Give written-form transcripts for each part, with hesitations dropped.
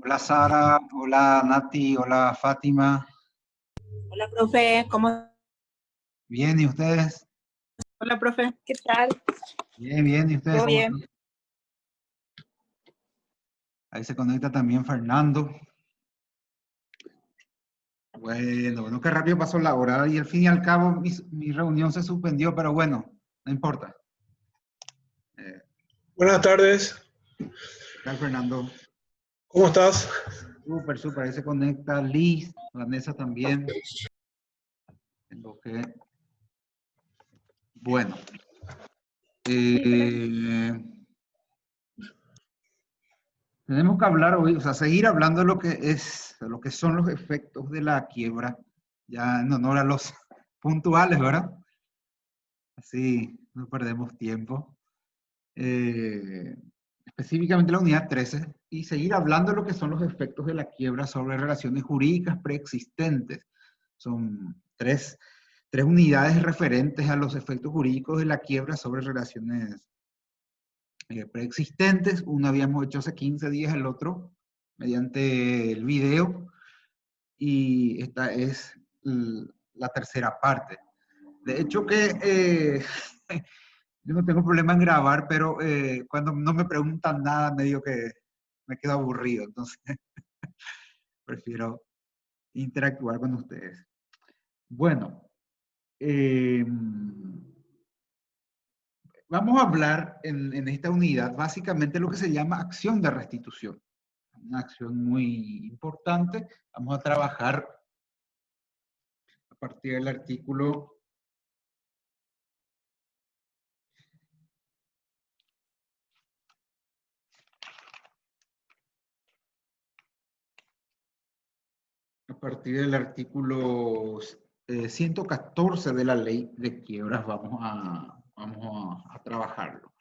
Hola Sara, hola Nati, hola Fátima. Hola, profe, ¿cómo? Bien, ¿y ustedes? Hola, profe, ¿qué tal? Bien, bien, ¿y ustedes ¿Todo cómo bien? están? Ahí se conecta también Fernando. Bueno, qué rápido pasó la hora y al fin y al cabo mi reunión se suspendió, pero bueno, no importa. Eh, Buenas tardes, ¿Qué tal Fernando? ¿cómo estás? Súper, súper, ahí se conecta Liz, Vanessa también. Tengo que... Bueno. Tenemos que hablar hoy, o sea, seguir hablando de lo que son los efectos de la quiebra, ya en honor a los puntuales, ¿verdad? Así no perdemos tiempo. Específicamente la unidad 13, y seguir hablando de lo que son los efectos de la quiebra sobre relaciones jurídicas preexistentes. Son tres unidades referentes a los efectos jurídicos de la quiebra sobre relaciones preexistentes. Uno habíamos hecho hace 15 días, el otro mediante el video, y esta es la tercera parte. De hecho que yo no tengo problema en grabar, pero cuando no me preguntan nada, medio que me quedo aburrido, entonces prefiero interactuar con ustedes. Bueno, vamos a hablar en esta unidad básicamente lo que se llama acción de restitución. Una acción muy importante. Vamos a trabajar a partir del artículo 114 de la ley de quiebras vamos a trabajarlo.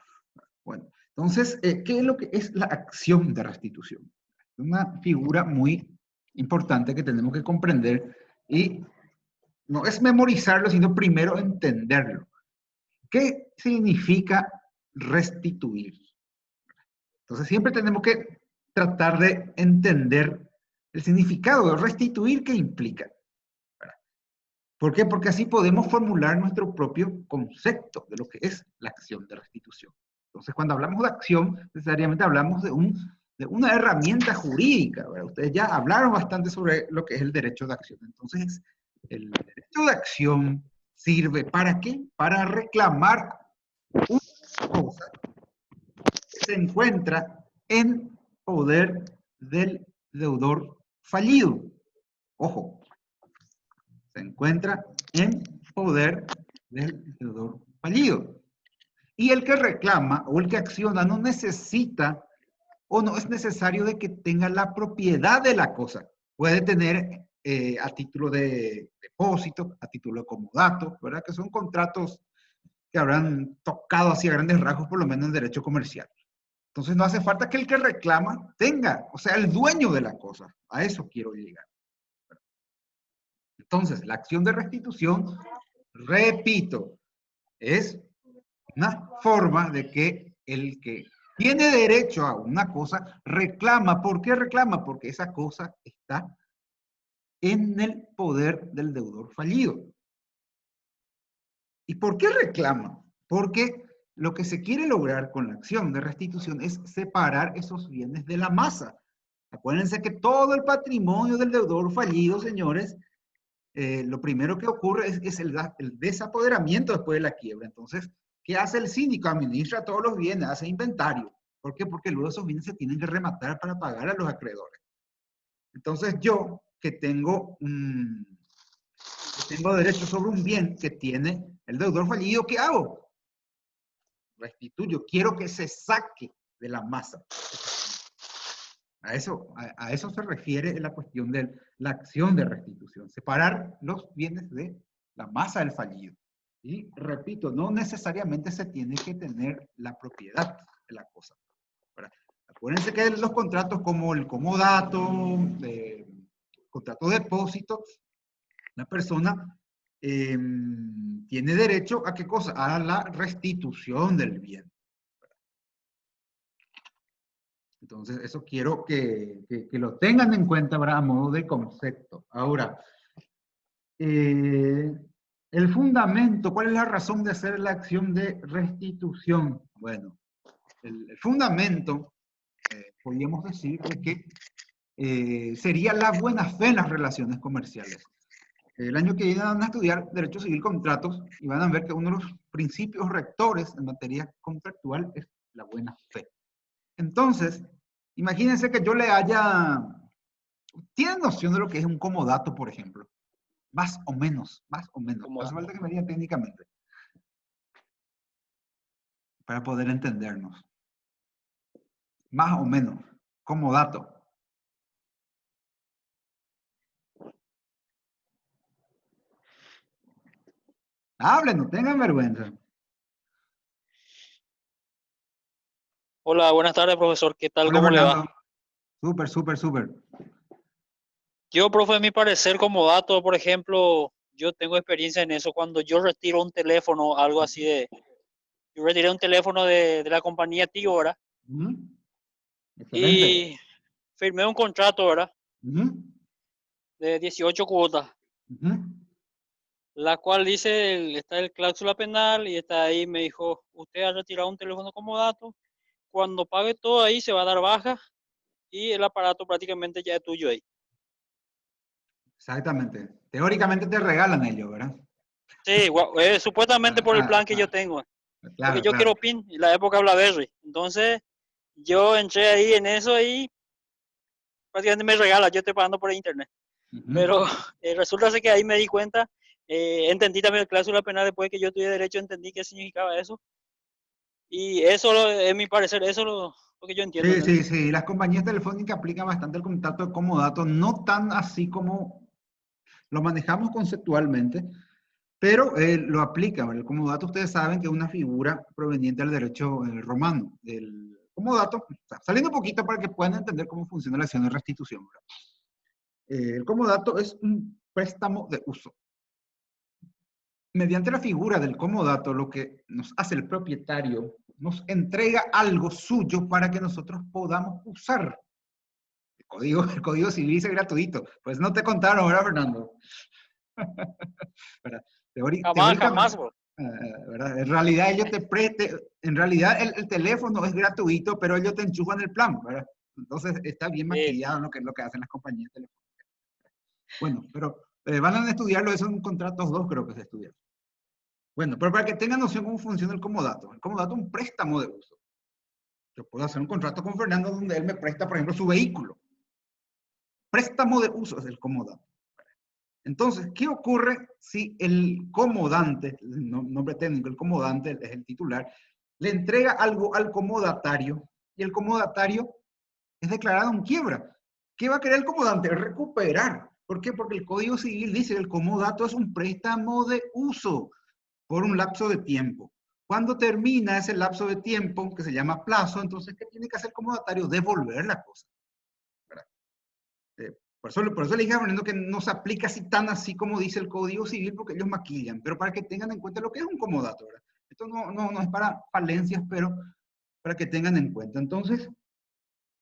Bueno, entonces, ¿qué es lo que es la acción de restitución? Una figura muy importante que tenemos que comprender y no es memorizarlo, sino primero entenderlo. ¿Qué significa restituir? Entonces, siempre tenemos que tratar de entender el significado de restituir, ¿qué implica? ¿Por qué? Porque así podemos formular nuestro propio concepto de lo que es la acción de restitución. Entonces, cuando hablamos de acción, necesariamente hablamos de una herramienta jurídica, ¿verdad? Ustedes ya hablaron bastante sobre lo que es el derecho de acción. Entonces, el derecho de acción sirve ¿para qué? Para reclamar una cosa que se encuentra en poder del deudor fallido. Ojo, se encuentra en poder del deudor fallido. Y el que reclama o el que acciona no necesita o no es necesario de que tenga la propiedad de la cosa. Puede tener a título de depósito, a título de comodato, ¿verdad? Que son contratos que habrán tocado así a grandes rasgos, por lo menos en derecho comercial. Entonces no hace falta que el que reclama tenga, o sea, el dueño de la cosa. A eso quiero llegar. Entonces, la acción de restitución, repito, es una forma de que el que tiene derecho a una cosa reclama. ¿Por qué reclama? Porque esa cosa está en el poder del deudor fallido. ¿Y por qué reclama? Porque lo que se quiere lograr con la acción de restitución es separar esos bienes de la masa. Acuérdense que todo el patrimonio del deudor fallido, señores, lo primero que ocurre es el desapoderamiento después de la quiebra. Entonces, ¿qué hace el síndico? Administra todos los bienes, hace inventario. ¿Por qué? Porque luego esos bienes se tienen que rematar para pagar a los acreedores. Entonces, yo que tengo derecho sobre un bien que tiene el deudor fallido, ¿qué hago? Restituyo. Quiero que se saque de la masa. A eso se refiere la cuestión de la acción de restitución, separar los bienes de la masa del fallido. Y repito, no necesariamente se tiene que tener la propiedad de la cosa. Acuérdense que los contratos como el comodato, contrato de depósito, la persona tiene derecho a ¿qué cosa? A la restitución del bien. Entonces, eso quiero que lo tengan en cuenta, ¿verdad? A modo de concepto. Ahora, el fundamento, ¿cuál es la razón de hacer la acción de restitución? Bueno, el fundamento, podríamos decir, de que sería la buena fe en las relaciones comerciales. El año que viene van a estudiar Derecho Civil Contratos y van a ver que uno de los principios rectores en materia contractual es la buena fe. Entonces, imagínense que yo le haya... ¿Tienen noción de lo que es un comodato, por ejemplo? Más o menos, más o menos. No hace falta que me digan técnicamente. Para poder entendernos. Más o menos. Comodato. Hablen, no tengan vergüenza. Hola, buenas tardes, profesor. ¿Qué tal? Hola, ¿Cómo le Fernando. va? Súper, súper, súper. Yo, profe, a mi parecer, como dato, por ejemplo, yo tengo experiencia en eso. Cuando yo retiro un teléfono, algo así de... Yo retiré un teléfono de la compañía Tigo, ¿verdad? Excelente. Y firmé un contrato, ¿verdad? De 18 cuotas, la cual dice, está el cláusula penal y está ahí, me dijo, usted ha retirado un teléfono como dato, cuando pague todo ahí se va a dar baja y el aparato prácticamente ya es tuyo ahí. Exactamente. Teóricamente te regalan ellos, ¿verdad? Sí, supuestamente por el plan que yo tengo. Porque Claro, yo claro. quiero PIN y la época BlackBerry. Entonces, yo entré ahí en eso y prácticamente me regala, yo estoy pagando por internet. Pero resulta ser que ahí me di cuenta, entendí también la cláusula penal después que yo estudié derecho, entendí qué significaba eso. Y eso es mi parecer, eso es lo que yo entiendo. Sí, sí, sí. Las compañías telefónicas aplican bastante el contrato de comodato, no tan así como lo manejamos conceptualmente, pero lo aplican. El comodato, ustedes saben que es una figura proveniente del derecho romano. El comodato, saliendo un poquito para que puedan entender cómo funciona la acción de restitución. El comodato es un préstamo de uso. Mediante la figura del comodato, lo que nos hace el propietario, nos entrega algo suyo para que nosotros podamos usar. El código civil es gratuito. Pues no te contaron, ¿verdad, Fernando? ¿Verdad? Jamás, bro. ¿Verdad? En realidad ellos te prestan, en realidad el teléfono es gratuito, pero ellos te enchufan el plan, ¿verdad? Entonces está bien maquillado lo que es lo que hacen las compañías telefónicas. Bueno, pero van a estudiarlo, eso en contratos 2 creo que se estudia. Bueno, pero para que tengan noción cómo funciona el comodato es un préstamo de uso. Yo puedo hacer un contrato con Fernando donde él me presta, por ejemplo, su vehículo. Préstamo de uso es el comodato. Entonces, ¿qué ocurre si el comodante, el nombre técnico, el comodante es el titular, le entrega algo al comodatario y el comodatario es declarado en quiebra? ¿Qué va a querer el comodante? Recuperar. ¿Por qué? Porque el Código Civil dice que el comodato es un préstamo de uso por un lapso de tiempo. Cuando termina ese lapso de tiempo, que se llama plazo, entonces, ¿qué tiene que hacer el comodatario? Devolver la cosa. Por eso le dije a Fernando que no se aplica así tan así como dice el Código Civil, porque ellos maquillan, pero para que tengan en cuenta lo que es un comodato, ¿verdad? Esto no es para falencias, pero para que tengan en cuenta. Entonces,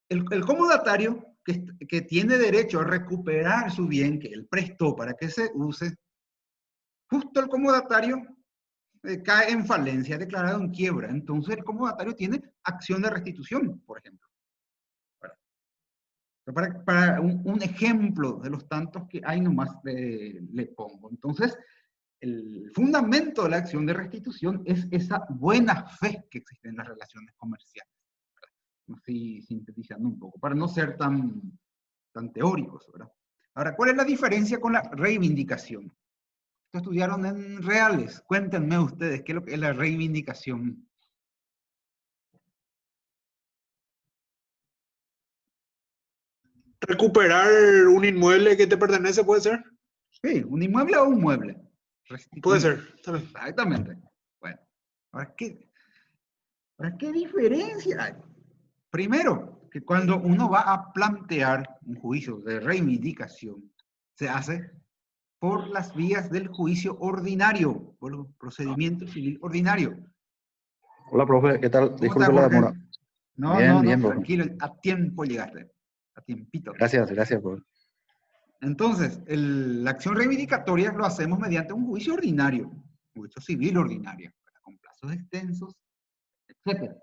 el comodatario que tiene derecho a recuperar su bien que él prestó para que se use, justo el comodatario cae en falencia, declarado en quiebra. Entonces, el comodatario tiene acción de restitución, por ejemplo. Para un ejemplo de los tantos que hay nomás le pongo. Entonces, el fundamento de la acción de restitución es esa buena fe que existe en las relaciones comerciales. Así sintetizando un poco, para no ser tan teóricos, ¿verdad? Ahora, ¿cuál es la diferencia con la reivindicación? Esto estudiaron en reales. Cuéntenme ustedes qué es lo que es la reivindicación. ¿Recuperar un inmueble que te pertenece puede ser? Sí, un inmueble o un mueble. Restituir. Puede ser, también. Exactamente. Bueno, ahora, ¿qué diferencia hay? Primero, que cuando uno va a plantear un juicio de reivindicación, se hace por las vías del juicio ordinario, por el procedimiento civil ordinario. Hola, profe, ¿qué tal? ¿Cómo está, Disculpe la Jorge? demora. No, Bien, no, bien, no, vos. tranquilo, a tiempo llegaste, a tiempito. Gracias por... Entonces, la acción reivindicatoria lo hacemos mediante un juicio ordinario, un juicio civil ordinario, con plazos extensos, etc.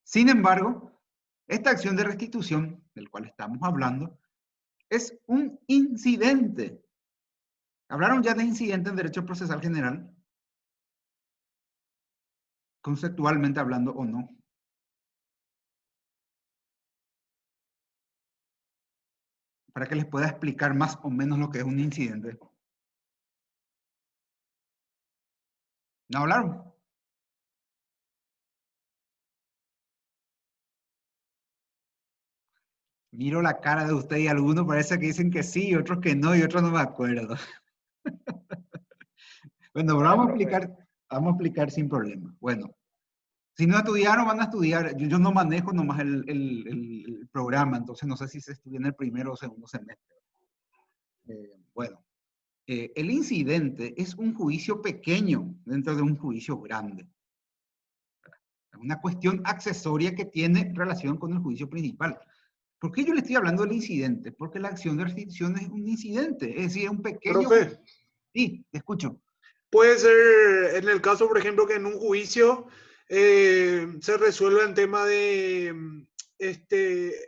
Sin embargo, esta acción de restitución, del cual estamos hablando, es un incidente. ¿Hablaron ya de incidente en derecho procesal general? Conceptualmente hablando o no. Para que les pueda explicar más o menos lo que es un incidente. ¿No hablaron? Miro la cara de usted y algunos parece que dicen que sí, y otros que no, y otros no me acuerdo. Bueno, pero vamos a explicar sin problema. Bueno, si no estudiaron, van a estudiar. Yo no manejo nomás el programa, entonces no sé si se estudia en el primero o segundo semestre. Bueno, el incidente es un juicio pequeño dentro de un juicio grande. Es una cuestión accesoria que tiene relación con el juicio principal. ¿Por qué yo le estoy hablando del incidente? Porque la acción de restitución es un incidente, es decir, es un pequeño... Profe, Sí, te escucho. puede ser en el caso, por ejemplo, que en un juicio se resuelva el tema de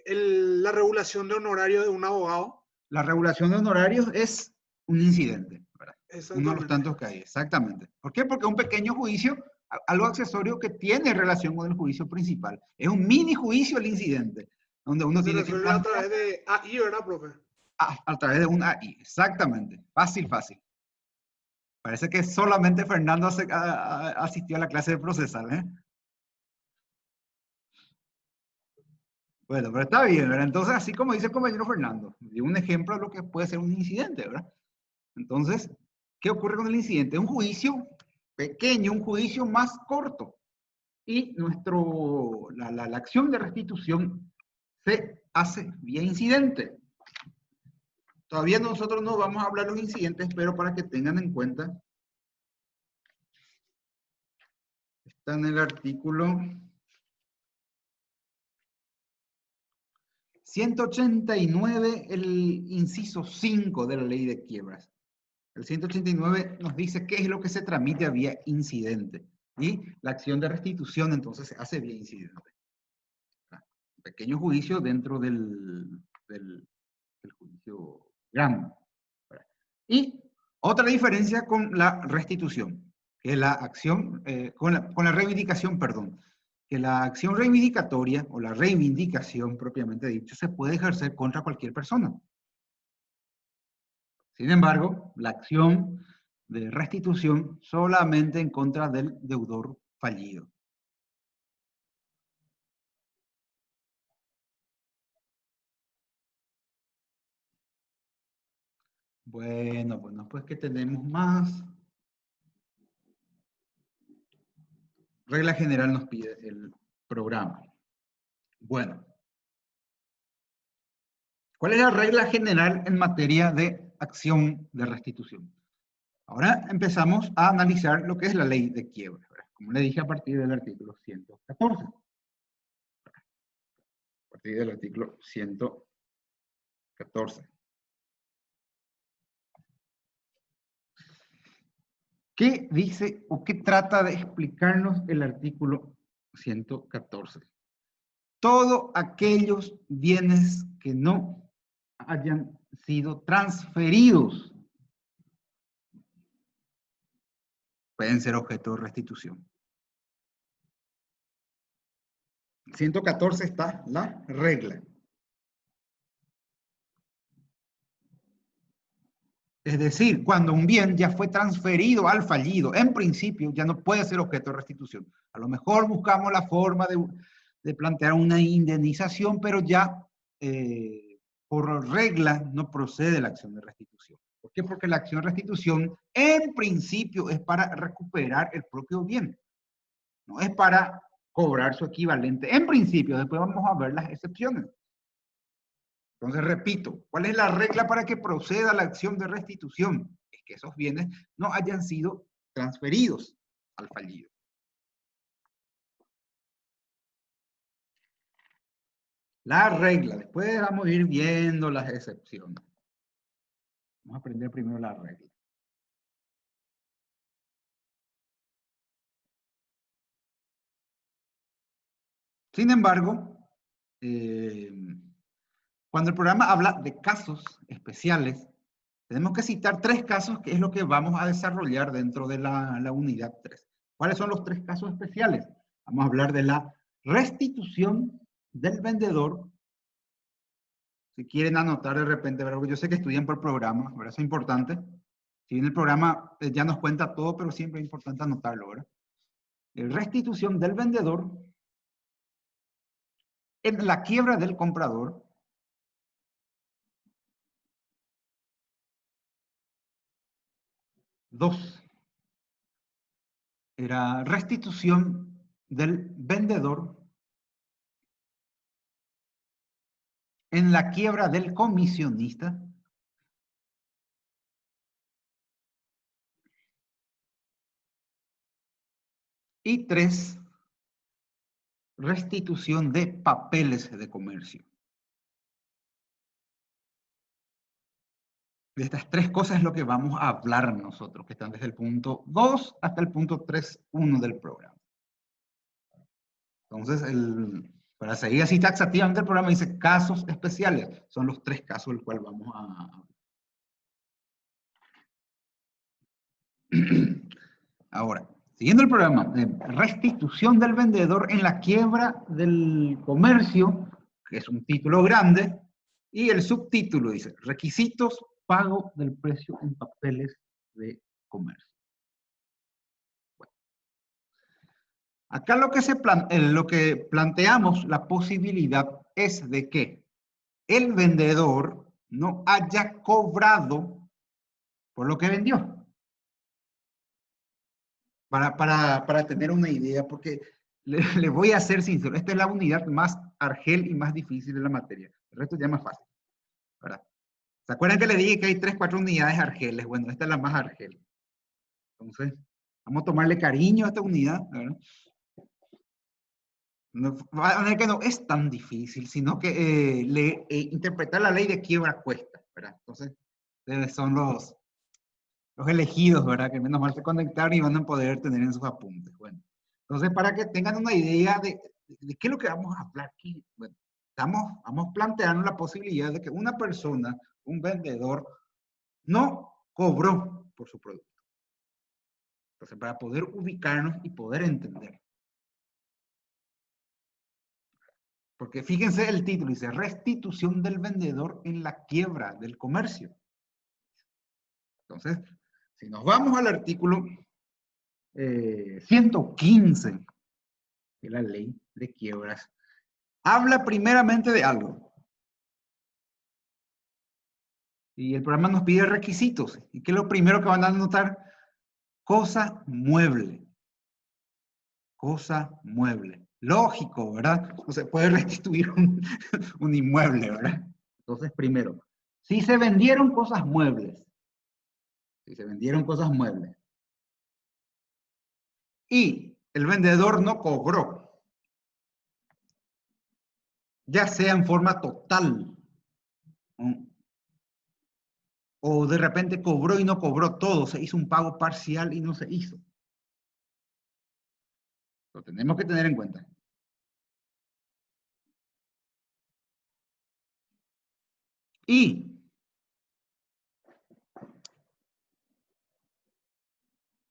la regulación de honorarios de un abogado. La regulación de honorarios es un incidente, ¿verdad? Uno de los Exactamente. tantos que hay, exactamente. ¿Por qué? Porque es un pequeño juicio, algo accesorio que tiene relación con el juicio principal. Es un mini juicio el incidente, donde uno Se tiene que resuelve a plantear través de AI, ¿verdad, profe? a través de un AI. Exactamente. Fácil, fácil. Parece que solamente Fernando asistió a la clase de procesal, ¿eh? Bueno, pero está bien, ¿verdad? Entonces, así como dice el compañero Fernando, dio un ejemplo de lo que puede ser un incidente, ¿verdad? Entonces, ¿qué ocurre con el incidente? Un juicio pequeño, un juicio más corto. Y la acción de restitución se hace vía incidente. Todavía nosotros no vamos a hablar de los incidentes, pero para que tengan en cuenta, está en el artículo 189, el inciso 5 de la ley de quiebras. El 189 nos dice qué es lo que se tramite vía incidente. Y la acción de restitución entonces se hace vía incidente. Un pequeño juicio dentro del juicio grande. Y otra diferencia con la restitución, que la acción, con la reivindicación, perdón, que la acción reivindicatoria o la reivindicación propiamente dicho se puede ejercer contra cualquier persona. Sin embargo, la acción de restitución solamente en contra del deudor fallido. Bueno, pues que tenemos más. Regla general nos pide el programa. Bueno. ¿Cuál es la regla general en materia de acción de restitución? Ahora empezamos a analizar lo que es la ley de quiebra, ¿verdad? Como le dije, a partir del artículo 114. A partir del artículo 114. ¿Qué dice o qué trata de explicarnos el artículo 114? Todos aquellos bienes que no hayan sido transferidos pueden ser objeto de restitución. 114 está la regla. Es decir, cuando un bien ya fue transferido al fallido, en principio ya no puede ser objeto de restitución. A lo mejor buscamos la forma de plantear una indemnización, pero ya por regla no procede la acción de restitución. ¿Por qué? Porque la acción de restitución en principio es para recuperar el propio bien. No es para cobrar su equivalente. En principio, después vamos a ver las excepciones. Entonces, repito, ¿cuál es la regla para que proceda la acción de restitución? Es que esos bienes no hayan sido transferidos al fallido. La regla. Después vamos a ir viendo las excepciones. Vamos a aprender primero la regla. Sin embargo, cuando el programa habla de casos especiales, tenemos que citar 3 casos, que es lo que vamos a desarrollar dentro de la unidad 3. ¿Cuáles son los 3 casos especiales? Vamos a hablar de la restitución del vendedor. Si quieren anotar de repente, ¿verdad? Yo sé que estudian por programa, ¿verdad? Eso es importante. Si bien el programa ya nos cuenta todo, pero siempre es importante anotarlo, ¿verdad? Restitución del vendedor en la quiebra del comprador. Dos, era restitución del vendedor en la quiebra del comisionista. Y 3, restitución de papeles de comercio. De estas 3 cosas es lo que vamos a hablar nosotros, que están desde el punto 2 hasta el punto 3.1 del programa. Entonces, para seguir así taxativamente el programa dice casos especiales. Son los 3 casos del cual vamos a Ahora, siguiendo el programa, restitución del vendedor en la quiebra del comercio, que es un título grande, y el subtítulo dice, requisitos, pago del precio en papeles de comercio. Bueno. Acá lo que planteamos, la posibilidad es de que el vendedor no haya cobrado por lo que vendió. Para tener una idea, porque le voy a ser sincero, esta es la unidad más argel y más difícil de la materia. El resto ya es más fácil, ¿verdad? ¿Se acuerdan que le dije que hay 3, 4 unidades argeles? Bueno, esta es la más argel. Entonces, vamos a tomarle cariño a esta unidad, ¿verdad? No, va a ver que no es tan difícil, sino que interpretar la ley de quiebra cuesta, ¿verdad? Entonces, ustedes son los elegidos, ¿verdad? Que menos mal se conectaron y van a poder tener en sus apuntes. Bueno, entonces para que tengan una idea de qué es lo que vamos a hablar aquí, bueno, vamos planteando la posibilidad de que una persona, un vendedor, no cobró por su producto. Entonces, para poder ubicarnos y poder entender. Porque fíjense el título, dice restitución del vendedor en la quiebra del comercio. Entonces, si nos vamos al artículo 115 de la ley de quiebras, habla primeramente de algo. Y el programa nos pide requisitos. ¿Y qué es lo primero que van a anotar? Cosa mueble. Cosa mueble. Lógico, ¿verdad? No se puede restituir un inmueble, ¿verdad? Entonces, primero, si se vendieron cosas muebles. Si se vendieron cosas muebles. Y el vendedor no cobró. Ya sea en forma total. O de repente cobró y no cobró todo. Se hizo un pago parcial y no se hizo. Lo tenemos que tener en cuenta. Y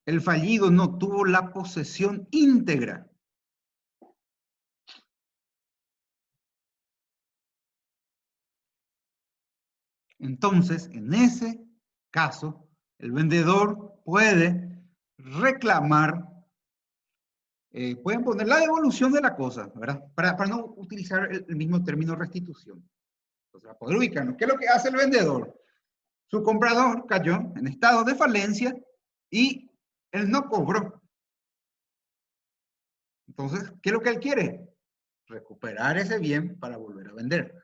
el fallido no tuvo la posesión íntegra. Entonces, en ese caso, el vendedor puede reclamar, pueden poner la devolución de la cosa, ¿verdad? Para no utilizar el mismo término restitución. Entonces, para poder ubicarnos, ¿qué es lo que hace el vendedor? Su comprador cayó en estado de falencia y él no cobró. Entonces, ¿qué es lo que él quiere? Recuperar ese bien para volver a vender.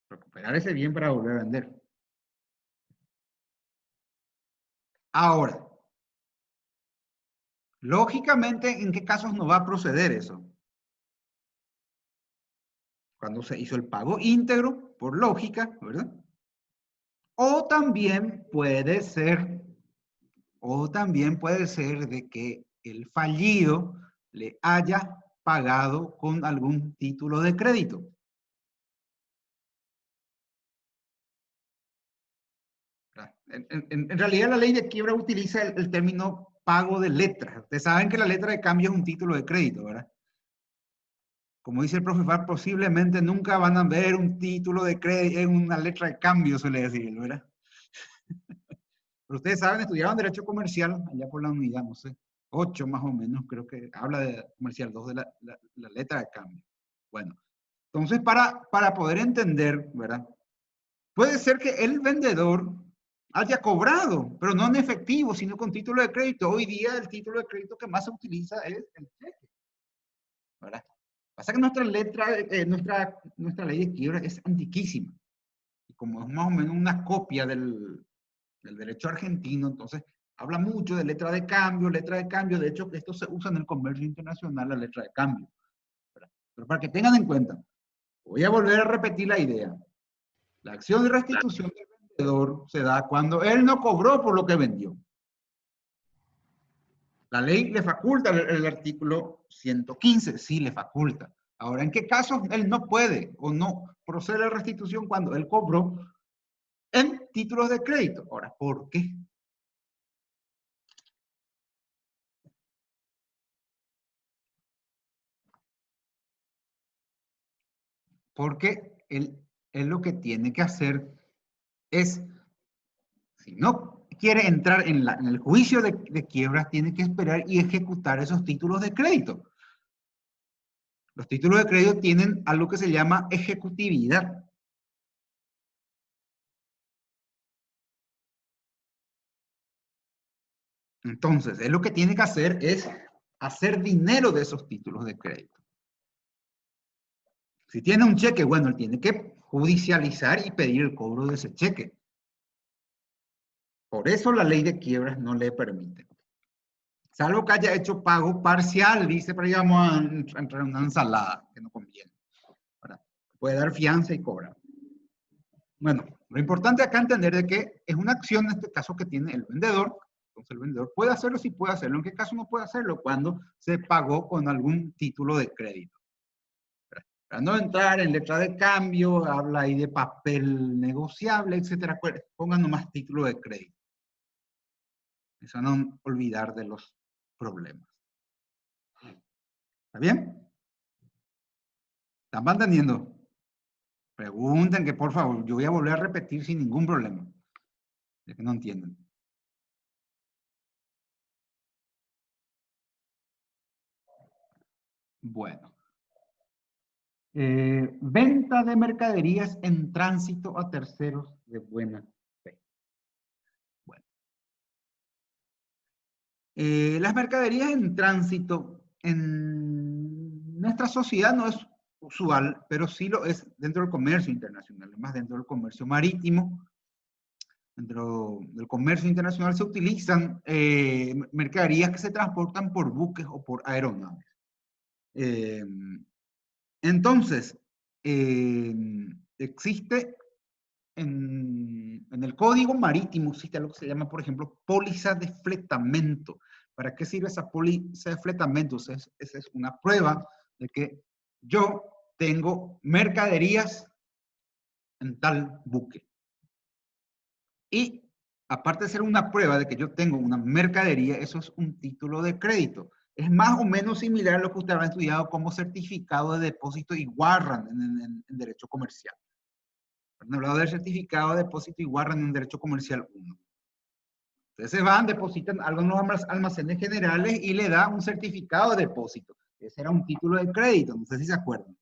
Recuperar ese bien para volver a vender. Ahora, Lógicamente, ¿en qué casos no va a proceder eso? Cuando se hizo el pago íntegro, por lógica, ¿verdad? O también puede ser de que el fallido le haya pagado con algún título de crédito. En realidad la ley de quiebra utiliza el término pago de letras. Ustedes saben que la letra de cambio es un título de crédito, ¿verdad? Como dice el profe Far, posiblemente nunca van a ver un título de crédito en una letra de cambio, suele decir, ¿verdad? Pero ustedes saben, estudiaban Derecho Comercial allá por la unidad, no sé, 8 más o menos, creo que habla de Comercial 2 de la letra de cambio. Bueno, entonces para poder entender, ¿verdad? Puede ser que el vendedor haya cobrado, pero no en efectivo, sino con título de crédito. Hoy día el título de crédito que más se utiliza es el cheque, ¿verdad? Pasa que nuestra ley de quiebra es antiquísima. Y como es más o menos una copia del derecho argentino, entonces habla mucho de letra de cambio. De hecho, esto se usa en el comercio internacional, la letra de cambio, ¿verdad? Pero para que tengan en cuenta, voy a volver a repetir la idea. La acción de restitución del vendedor se da cuando él no cobró por lo que vendió. La ley le faculta el artículo 115, sí le faculta. Ahora, ¿en qué casos él no puede o no procede a la restitución cuando él cobró en títulos de crédito? Ahora, ¿por qué? Porque él lo que tiene que hacer es, si no quiere entrar en el juicio de quiebras, tiene que esperar y ejecutar esos títulos de crédito. Los títulos de crédito tienen algo que se llama ejecutividad. Entonces, él lo que tiene que hacer es hacer dinero de esos títulos de crédito. Si tiene un cheque, bueno, él tiene que judicializar y pedir el cobro de ese cheque. Por eso la ley de quiebras no le permite. Salvo que haya hecho pago parcial, dice, pero ya vamos a entrar en una ensalada que no conviene, ¿verdad? Puede dar fianza y cobrar. Bueno, lo importante acá entender de que es una acción en este caso que tiene el vendedor. Entonces el vendedor puede hacerlo, sí puede hacerlo. ¿En qué caso no puede hacerlo? Cuando se pagó con algún título de crédito. Para no entrar en letra de cambio, habla ahí de papel negociable, etcétera. Pongan nomás título de crédito. Eso no olvidar de los problemas. ¿Está bien? ¿Están manteniendo? Pregunten que por favor, yo voy a volver a repetir sin ningún problema. De que no entienden. Bueno. Venta de mercaderías en tránsito a terceros de buena fe. Bueno. Las mercaderías en tránsito en nuestra sociedad no es usual, pero sí lo es dentro del comercio internacional, más dentro del comercio marítimo. Dentro del comercio internacional se utilizan mercaderías que se transportan por buques o por aeronaves. Entonces, existe en el código marítimo, existe algo que se llama, por ejemplo, póliza de fletamento. ¿Para qué sirve esa póliza de fletamento? Esa es una prueba de que yo tengo mercaderías en tal buque. Y aparte de ser una prueba de que yo tengo una mercadería, eso es un título de crédito. Es más o menos similar a lo que ustedes han estudiado como certificado de depósito y warrant en derecho comercial. Han hablado del certificado de depósito y warrant en derecho comercial 1. Ustedes se van, depositan algo en los almacenes generales y le da un certificado de depósito. Ese era un título de crédito, no sé si se acuerdan.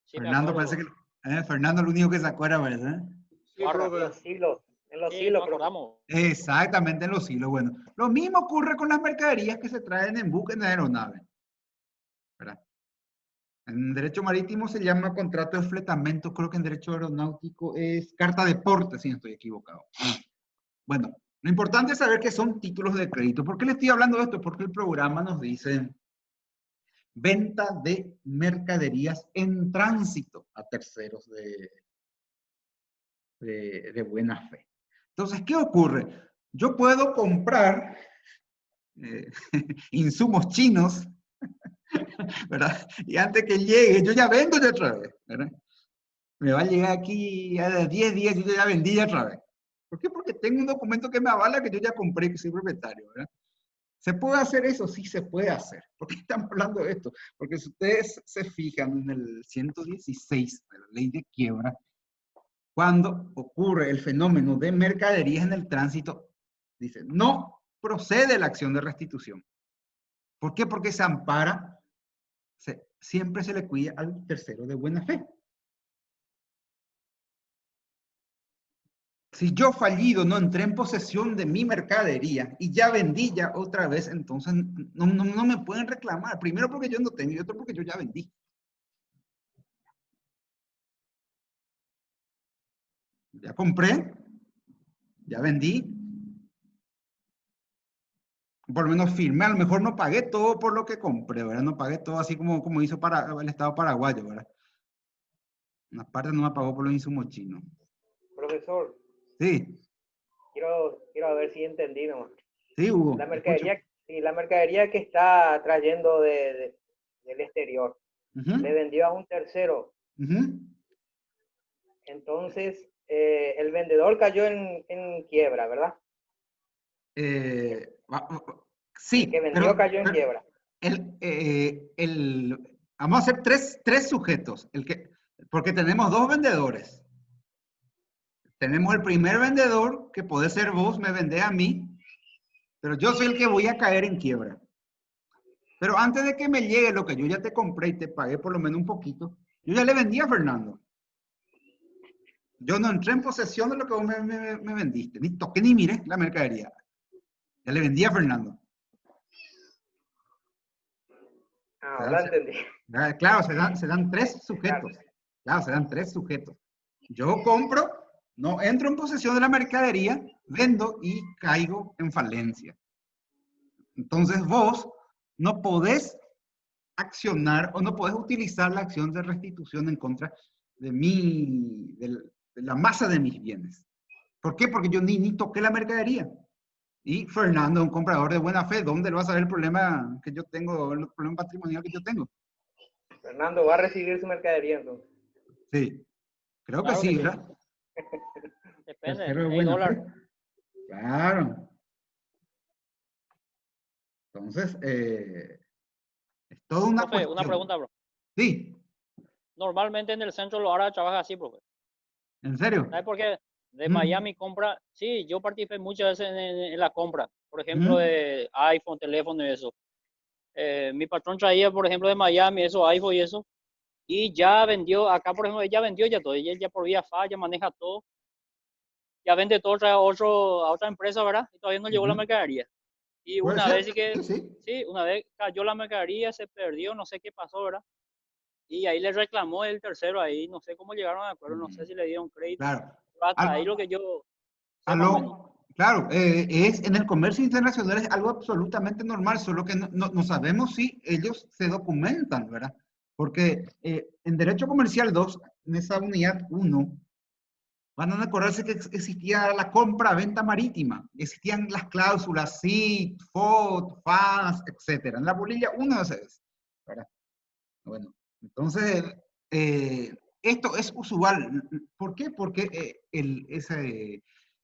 Sí, Fernando parece que... Fernando lo único que se acuerda, ¿verdad? Sí, profe. En los hilos, Exactamente, en los hilos. Bueno, lo mismo ocurre con las mercaderías que se traen en buques de aeronave. ¿Verdad? En derecho marítimo se llama contrato de fletamento, creo que en derecho aeronáutico es carta de porte, si no estoy equivocado. Bueno, Lo importante es saber qué son títulos de crédito. ¿Por qué le estoy hablando de esto? Porque el programa nos dice venta de mercaderías en tránsito a terceros de buena fe. Entonces, ¿qué ocurre? Yo puedo comprar insumos chinos, ¿verdad? Y antes que llegue, yo ya vendo de otra vez, ¿verdad? Me va a llegar aquí a 10 días y yo ya vendí otra vez. ¿Por qué? Porque tengo un documento que me avala que yo ya compré, que soy propietario, ¿verdad? ¿Se puede hacer eso? Sí, se puede hacer. ¿Por qué estamos hablando de esto? Porque si ustedes se fijan en el 116 de la ley de quiebra, cuando ocurre el fenómeno de mercaderías en el tránsito, dice, no procede la acción de restitución. ¿Por qué? Porque se ampara, siempre se le cuida al tercero de buena fe. Si yo fallido no entré en posesión de mi mercadería y ya vendí ya otra vez, entonces no me pueden reclamar. Primero porque yo no tengo y otro porque yo ya vendí. Ya compré, ya vendí. Por lo menos firmé, a lo mejor no pagué todo por lo que compré, ¿verdad? No pagué todo así como hizo el Estado paraguayo, ¿verdad? Una parte no me pagó por los insumos chinos. Profesor, Sí, quiero ver si entendí nomás. sí, Hugo. La mercadería que está trayendo del exterior, le vendió a un tercero. Entonces, el vendedor cayó en quiebra, ¿verdad? Sí. El que vendió cayó en quiebra. Vamos a hacer tres sujetos. Porque tenemos dos vendedores. Tenemos el primer vendedor, que puede ser vos, me vendés a mí, pero yo soy el que voy a caer en quiebra. Pero antes de que me llegue lo que yo ya te compré y te pagué por lo menos un poquito, yo ya le vendí a Fernando. Yo no entré en posesión de lo que vos me vendiste. Ni toqué ni miré la mercadería. Ya le vendí a Fernando. Ahora entendí. Claro, se dan tres sujetos. Claro, se dan tres sujetos. Yo compro, no entro en posesión de la mercadería, vendo y caigo en falencia. Entonces vos no podés accionar o no podés utilizar la acción de restitución en contra de la masa de mis bienes. ¿Por qué? Porque yo ni toqué la mercadería. Y Fernando, un comprador de buena fe, ¿dónde lo va a saber el problema que yo tengo, el problema patrimonial que yo tengo? Fernando va a recibir su mercadería entonces. Sí, creo Claro que sí, que sí. ¿verdad? Depende, Tercero de hay buena dólar. fe. Claro. Entonces, es toda una Profe, cuestión. una pregunta, bro. Sí, Normalmente en el centro lo ahora trabaja así, profe. ¿en serio? ¿Sabes por qué? De Miami compra, sí, yo participé muchas veces en la compra, por ejemplo, Ujú. de iPhone, teléfono y eso. Mi patrón traía, por ejemplo, de Miami, eso, iPhone y eso, y ya vendió, acá, por ejemplo, ella vendió ya todo, ella ya por vía FA, ya maneja todo, ya vende todo a otra empresa, ¿verdad? Y todavía no llegó la Ujú. mercadería. Y Puede una vez ser, sí que, sí, sí. sí, una vez cayó la mercadería, se perdió, no sé qué pasó, ¿verdad? Y ahí le reclamó el tercero ahí, no sé cómo llegaron a acuerdo, no sé si le dieron crédito, Claro. pero hasta ahí Al- lo que yo sé más o menos. claro, en el comercio internacional es algo absolutamente normal, solo que no sabemos si ellos se documentan, ¿verdad? Porque en Derecho Comercial 2, en esa unidad 1, van a acordarse que existía la compra-venta marítima, existían las cláusulas SIT, FOT, FAS, etc. En la bolilla 1 de ese, ¿verdad? Bueno, entonces, esto es usual. ¿Por qué? Porque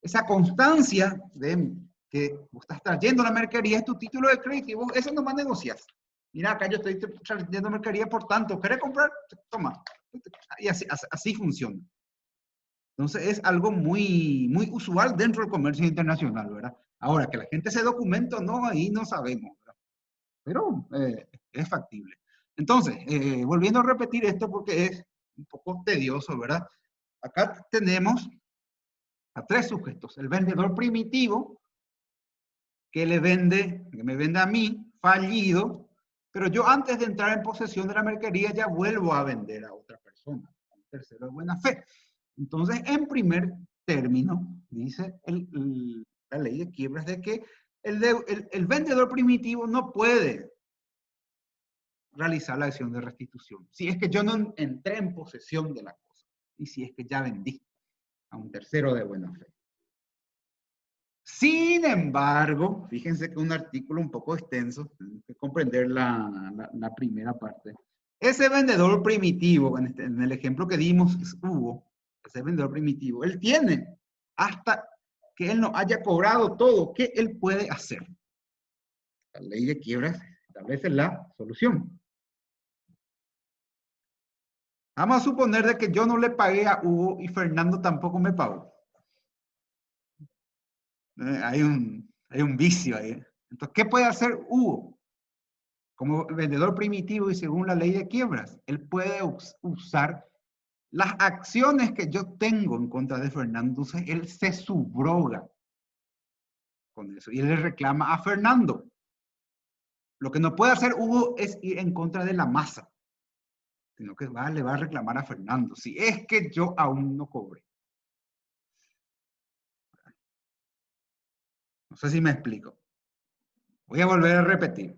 esa constancia de que vos estás trayendo la mercadería es tu título de crédito y vos eso nomás negocias. Mira, acá yo estoy trayendo mercadería, por tanto, ¿querés comprar? Toma. Y así funciona. Entonces, es algo muy usual dentro del comercio internacional, ¿verdad? Ahora, que la gente se documenta o no, ahí no sabemos, ¿verdad? Pero es factible. Entonces, volviendo a repetir esto porque es un poco tedioso, ¿verdad? Acá tenemos a tres sujetos. El vendedor primitivo, que me vende a mí, fallido, pero yo antes de entrar en posesión de la mercadería ya vuelvo a vender a otra persona, a un tercero de buena fe. Entonces, en primer término, dice la ley de quiebras de que el vendedor primitivo no puede realizar la acción de restitución si es que yo no entré en posesión de la cosa y si es que ya vendí a un tercero de buena fe. Sin embargo, fíjense que un artículo un poco extenso, tenemos que comprender la primera parte. Ese vendedor primitivo, en el ejemplo que dimos, es Hugo, ese vendedor primitivo, él tiene hasta que él no haya cobrado todo, ¿qué él puede hacer? La ley de quiebras establece la solución. Vamos a suponer de que yo no le pagué a Hugo y Fernando tampoco me pagó. Hay un vicio ahí. Entonces, ¿qué puede hacer Hugo? Como vendedor primitivo y según la ley de quiebras, él puede usar las acciones que yo tengo en contra de Fernando. Entonces, él se subroga con eso y él le reclama a Fernando. Lo que no puede hacer Hugo es ir en contra de la masa, sino que le va a reclamar a Fernando, si es que yo aún no cobré. No sé si me explico. Voy a volver a repetir.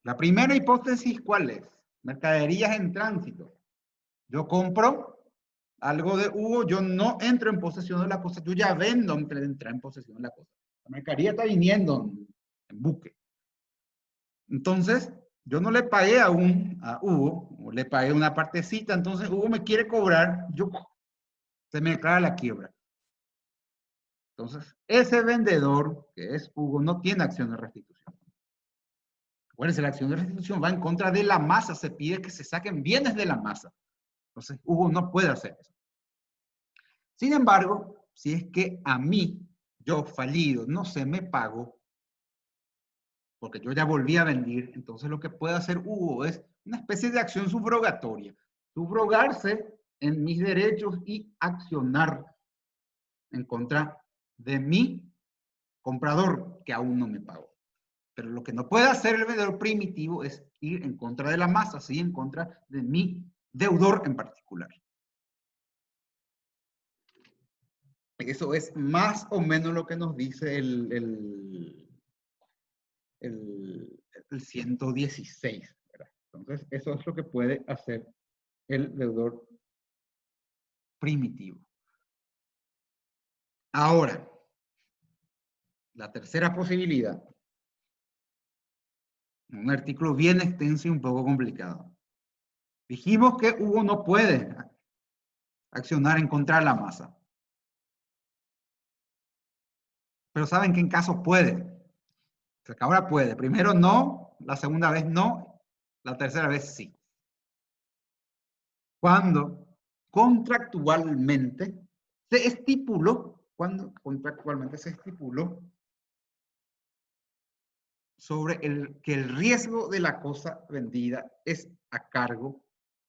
La primera hipótesis, ¿cuál es? Mercaderías en tránsito. Yo compro algo de Hugo, yo no entro en posesión de la cosa, yo ya vendo antes de entrar en posesión de la cosa. La mercadería está viniendo en buque. Entonces, yo no le pagué a Hugo, le pagué una partecita, entonces Hugo me quiere cobrar, se me declara la quiebra. Entonces, ese vendedor, que es Hugo, no tiene acción de restitución. Acuérdense, la acción de restitución va en contra de la masa, se pide que se saquen bienes de la masa. Entonces, Hugo no puede hacer eso. Sin embargo, si es que a mí, yo fallido, no se me pagó, porque yo ya volví a vender, entonces lo que puede hacer Hugo es una especie de acción subrogatoria. Subrogarse en mis derechos y accionar en contra de mi comprador, que aún no me pagó. Pero lo que no puede hacer el vendedor primitivo es ir en contra de la masa, ¿sí? En contra de mi deudor en particular. Eso es más o menos lo que nos dice el 116. ¿Verdad? Entonces, eso es lo que puede hacer el deudor primitivo. Ahora, la tercera posibilidad. Un artículo bien extenso y un poco complicado. Dijimos que Hugo no puede accionar en contra de la masa. Pero ¿saben qué en caso puede? O sea, que ahora puede. Primero no, la segunda vez no, la tercera vez sí. Cuando contractualmente se estipuló sobre que el riesgo de la cosa vendida es a cargo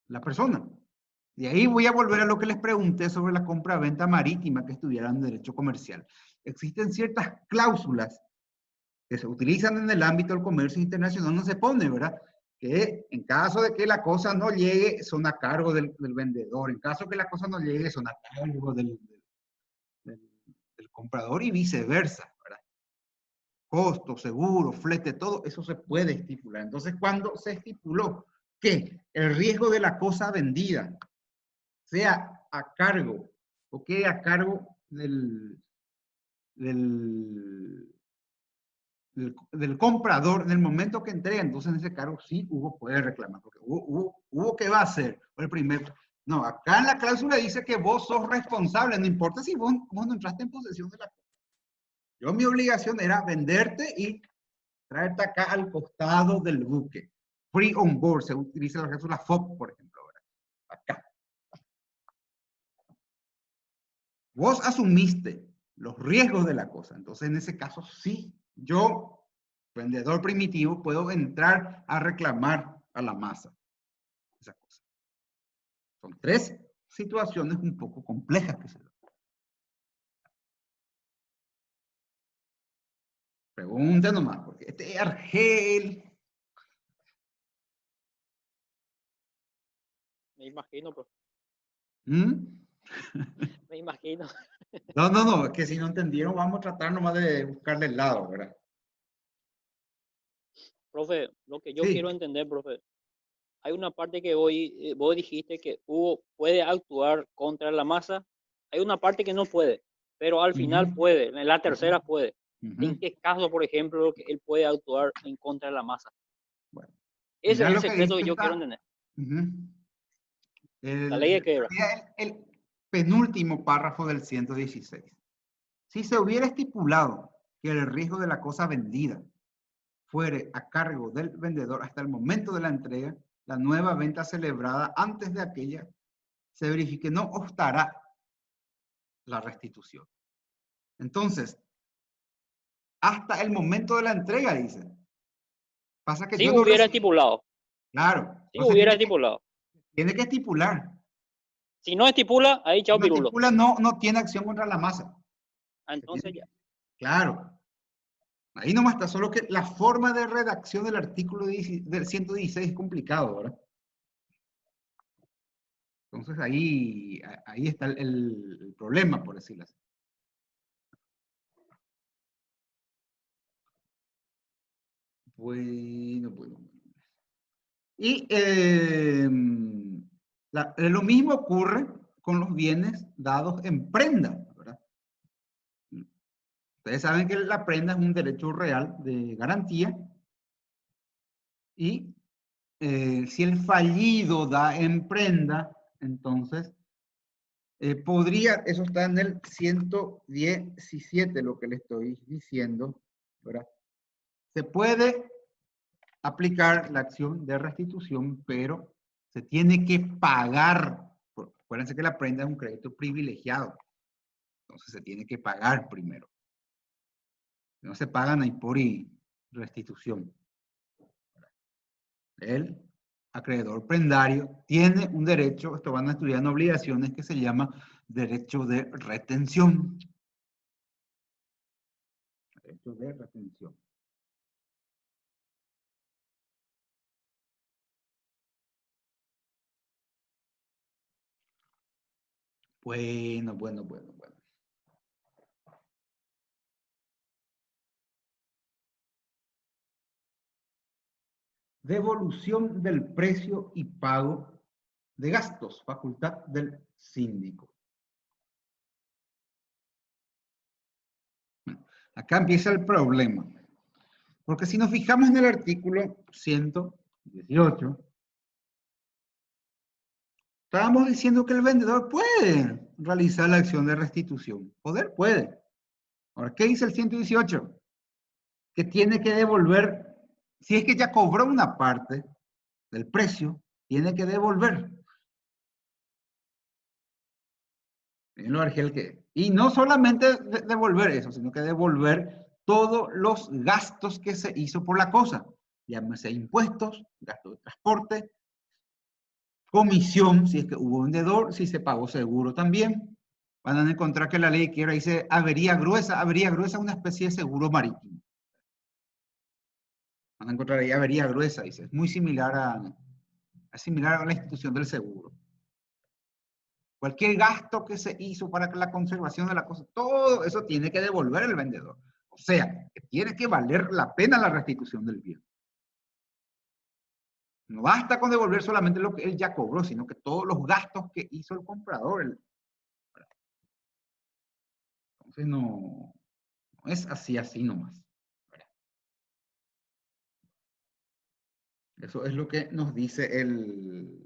de la persona. Y ahí voy a volver a lo que les pregunté sobre la compra-venta marítima que estudiaron en derecho comercial. Existen ciertas cláusulas que se utilizan en el ámbito del comercio internacional, no se pone, ¿verdad? Que en caso de que la cosa no llegue, son a cargo del vendedor. En caso de que la cosa no llegue, son a cargo del comprador y viceversa, ¿verdad? Costo, seguro, flete, todo eso se puede estipular. Entonces, cuando se estipuló que el riesgo de la cosa vendida sea a cargo o quede a cargo del comprador en el momento que entrega, entonces en ese cargo sí Hugo puede reclamar, porque Hugo ¿qué va a hacer? El primer, no, acá en la cláusula dice que vos sos responsable, no importa si vos no entraste en posesión de la cosa. Yo mi obligación era venderte y traerte acá al costado del buque. Free on board, se utiliza la cláusula FOB, por ejemplo, ¿verdad? Acá. Vos asumiste los riesgos de la cosa, entonces en ese caso sí, yo, vendedor primitivo, puedo entrar a reclamar a la masa esa cosa. Son tres situaciones un poco complejas que se dan. Pregunta nomás, porque este Argel. Me imagino, pero. Me imagino. No, que si no entendieron, vamos a tratar nomás de buscarle el lado, ¿verdad? Profe, lo que yo Sí. quiero entender, profe, hay una parte que hoy vos dijiste que Hugo puede actuar contra la masa, hay una parte que no puede, pero al final puede, en la tercera puede. ¿En qué caso, por ejemplo, que él puede actuar en contra de la masa? Bueno, Ese mirá es el lo que secreto dice que yo quiero esta, entender. La ley de quebra. el penúltimo párrafo del 116. Si se hubiera estipulado que el riesgo de la cosa vendida fuere a cargo del vendedor hasta el momento de la entrega, la nueva venta celebrada antes de aquella se verifique, no obstará la restitución. Entonces, hasta el momento de la entrega, dice. Pasa que Si yo no hubiera recibí. estipulado, Claro. si Entonces hubiera estipulado. tiene que estipular. Si no estipula, ahí chao No pirulo. estipula, no tiene acción contra la masa. Entonces ya. Claro. Ahí nomás está, solo que la forma de redacción del artículo del 116 es complicado, ¿verdad? Entonces ahí está el problema, por decirlo así. Bueno. Y lo mismo ocurre con los bienes dados en prenda, ¿verdad? Ustedes saben que la prenda es un derecho real de garantía y si el fallido da en prenda, entonces eso está en el 117, lo que le estoy diciendo, ¿verdad? Se puede aplicar la acción de restitución, pero se tiene que pagar. Acuérdense que la prenda es un crédito privilegiado, entonces se tiene que pagar primero. No se pagan ahí por restitución. El acreedor prendario tiene un derecho, esto van a estudiar en obligaciones, que se llama derecho de retención. Derecho de retención. Bueno. Devolución del precio y pago de gastos, facultad del síndico. Acá empieza el problema. Porque si nos fijamos en el artículo 118, estábamos diciendo que el vendedor puede realizar la acción de restitución. Puede. Ahora, ¿qué dice el 118? Que tiene que devolver, si es que ya cobró una parte del precio, tiene que devolver. Y no solamente devolver eso, sino que devolver todos los gastos que se hizo por la cosa. Llámese impuestos, gasto de transporte, comisión, si es que hubo vendedor, si se pagó seguro también. Van a encontrar que la ley quiera dice avería gruesa. Avería gruesa es una especie de seguro marítimo. Van a encontrar ahí avería gruesa, dice. Es muy similar a la institución del seguro. Cualquier gasto que se hizo para la conservación de la cosa, todo eso tiene que devolver el vendedor. O sea, que tiene que valer la pena la restitución del bien. No basta con devolver solamente lo que él ya cobró, sino que todos los gastos que hizo el comprador. Entonces no es así nomás. Eso es lo que nos dice el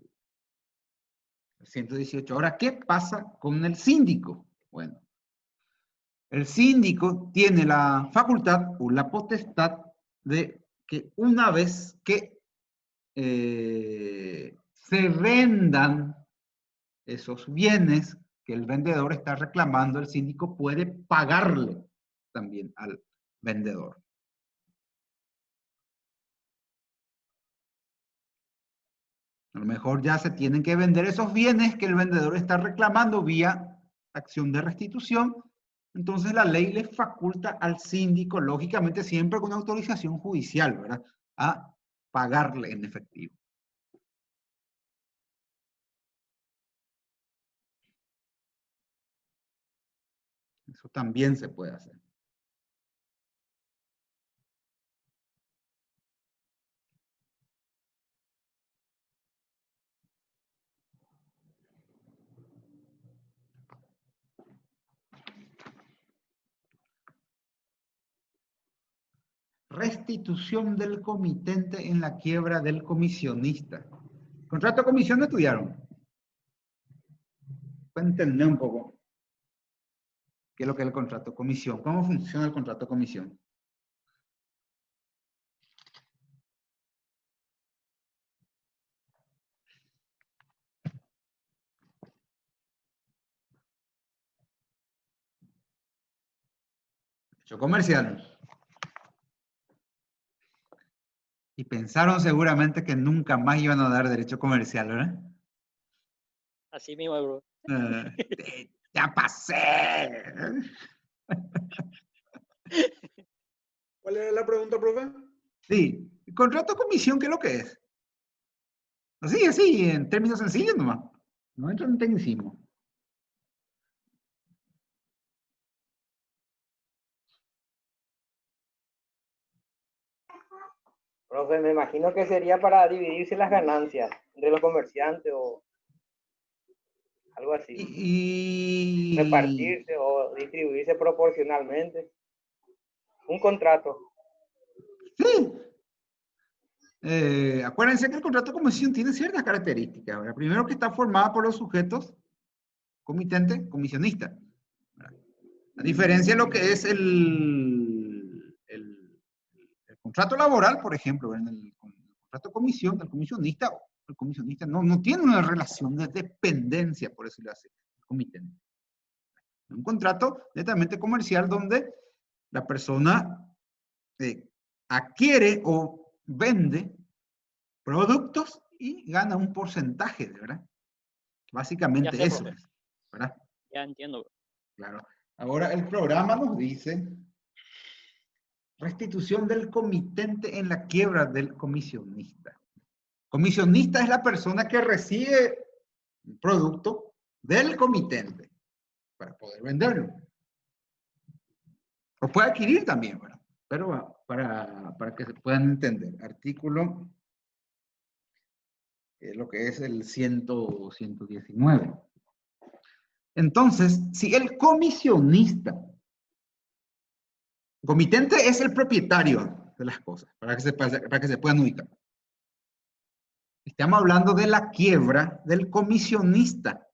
118. Ahora, ¿qué pasa con el síndico? Bueno, el síndico tiene la facultad o la potestad de que una vez que se vendan esos bienes que el vendedor está reclamando, el síndico puede pagarle también al vendedor. A lo mejor ya se tienen que vender esos bienes que el vendedor está reclamando vía acción de restitución. Entonces la ley le faculta al síndico, lógicamente siempre con autorización judicial, ¿verdad?, a pagarle en efectivo. también se puede hacer. Restitución del comitente en la quiebra del comisionista. ¿Contrato de comisión no estudiaron? Cuéntenme un poco. ¿Qué es lo que es el contrato de comisión? ¿Cómo funciona el contrato de comisión? Hecho comercial. Y pensaron seguramente que nunca más iban a dar derecho comercial, ¿verdad? Así mismo, bro. Ya pasé. ¿Cuál era la pregunta, profe? Sí, el contrato de comisión, ¿qué es lo que es? Así, en términos sencillos nomás. No entra en tecnicismo. Profe, me imagino que sería para dividirse las ganancias entre los comerciantes o algo así. Repartirse o distribuirse proporcionalmente. Un contrato. Sí. Acuérdense que el contrato de comisión tiene ciertas características. ¿Verdad? Primero, que está formada por los sujetos comitente, comisionista. A diferencia de lo que es el contrato laboral, por ejemplo, en el contrato de comisión, del comisionista, el comisionista no tiene una relación de dependencia, por decirlo así, el comitente. Un contrato netamente comercial donde la persona adquiere o vende productos y gana un porcentaje, ¿verdad? Básicamente Ya sé, eso profe. es, ¿verdad? Ya entiendo. Claro. Ahora el programa nos dice restitución del comitente en la quiebra del comisionista. Comisionista es la persona que recibe un producto del comitente para poder venderlo. O puede adquirir también, ¿verdad? Pero para que se puedan entender. Artículo, lo que es el 119. Entonces, si el comisionista, comitente es el propietario de las cosas, para que se puedan ubicar. Estamos hablando de la quiebra del comisionista,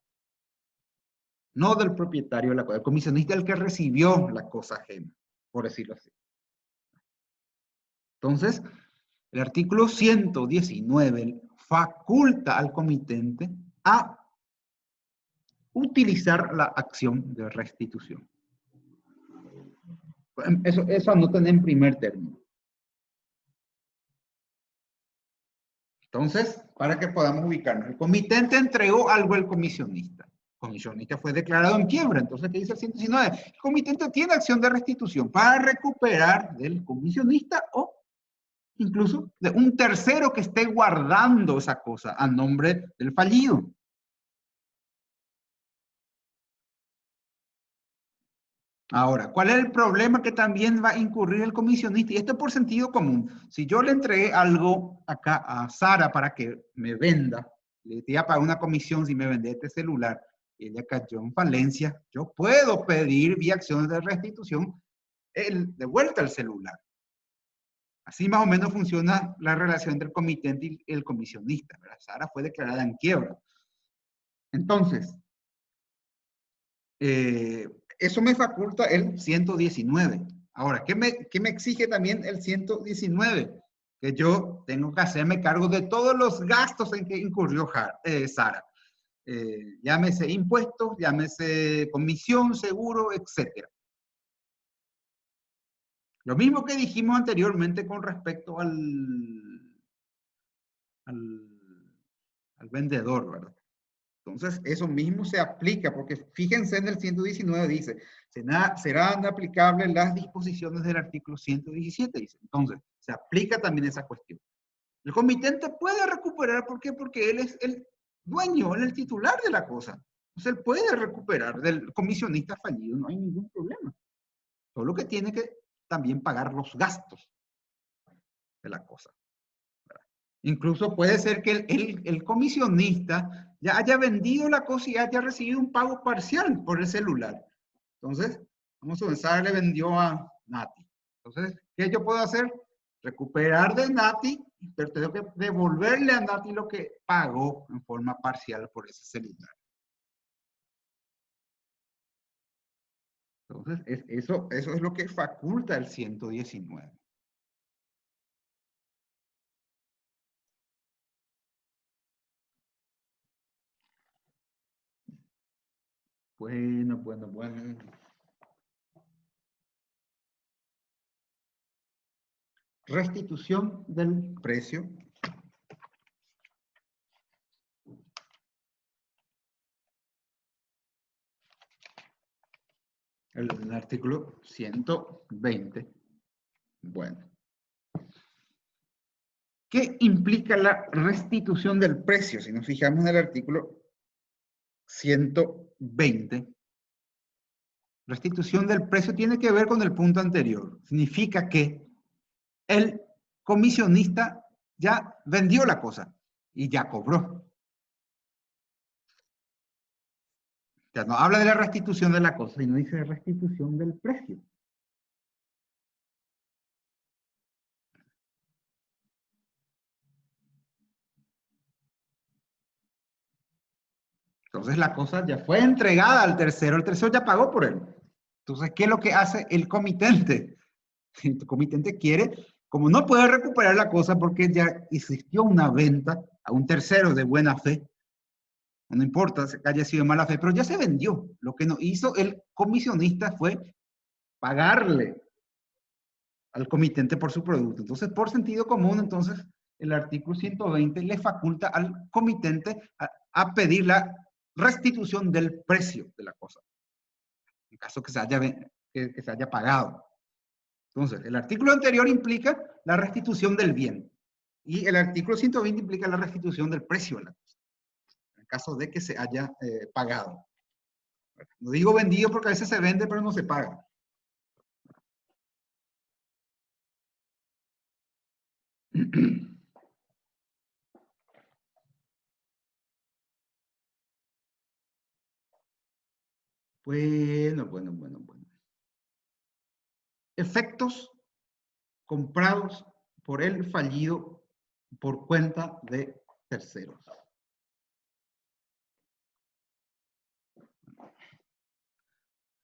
no del propietario de la cosa. El comisionista es el que recibió la cosa ajena, por decirlo así. Entonces, el artículo 119 faculta al comitente a utilizar la acción de restitución. Eso anoten en primer término. Entonces, para que podamos ubicarnos, el comitente entregó algo al comisionista. El comisionista fue declarado en quiebra. Entonces, ¿qué dice el 119? El comitente tiene acción de restitución para recuperar del comisionista o incluso de un tercero que esté guardando esa cosa a nombre del fallido. Ahora, ¿cuál es el problema que también va a incurrir el comisionista? Y esto por sentido común. Si yo le entregué algo acá a Sara para que me venda, le voy a pagar una comisión si me vende este celular, y ella cayó en falencia, yo puedo pedir vía acciones de restitución de vuelta al celular. Así más o menos funciona la relación entre el comitente y el comisionista, ¿verdad? Sara fue declarada en quiebra. Entonces, eso me faculta el 119. Ahora, ¿qué me exige también el 119? Que yo tengo que hacerme cargo de todos los gastos en que incurrió Sara. Llámese impuestos, llámese comisión, seguro, etc. Lo mismo que dijimos anteriormente con respecto al vendedor, ¿verdad? Entonces, eso mismo se aplica, porque fíjense en el 119 dice, serán aplicables las disposiciones del artículo 117, dice. Entonces, se aplica también esa cuestión. El comitente puede recuperar, ¿por qué? Porque él es el dueño, él es el titular de la cosa. Entonces él puede recuperar del comisionista fallido, no hay ningún problema. Solo que tiene que también pagar los gastos de la cosa. Incluso puede ser que el comisionista ya haya vendido la cosa y haya recibido un pago parcial por el celular. Entonces, vamos a pensar, le vendió a Nati. Entonces, ¿qué yo puedo hacer? Recuperar de Nati, pero tengo que devolverle a Nati lo que pagó en forma parcial por ese celular. Entonces, eso es lo que faculta el 119. Bueno. Restitución del precio. El artículo 120. Bueno. ¿Qué implica la restitución del precio? Si nos fijamos en el artículo 120. Restitución del precio tiene que ver con el punto anterior. Significa que el comisionista ya vendió la cosa y ya cobró. Ya no habla de la restitución de la cosa, sino dice restitución del precio. Entonces la cosa ya fue entregada al tercero, el tercero ya pagó por él. Entonces, ¿qué es lo que hace el comitente? El comitente quiere, como no puede recuperar la cosa porque ya existió una venta a un tercero de buena fe, no importa que haya sido de mala fe, pero ya se vendió. Lo que no hizo el comisionista fue pagarle al comitente por su producto. Entonces, por sentido común, entonces, el artículo 120 le faculta al comitente a pedir la restitución del precio de la cosa, en caso que se haya pagado. Entonces, el artículo anterior implica la restitución del bien y el artículo 120 implica la restitución del precio de la cosa, en caso de que se haya pagado. No digo vendido porque a veces se vende pero no se paga. Bueno. Efectos comprados por el fallido por cuenta de terceros.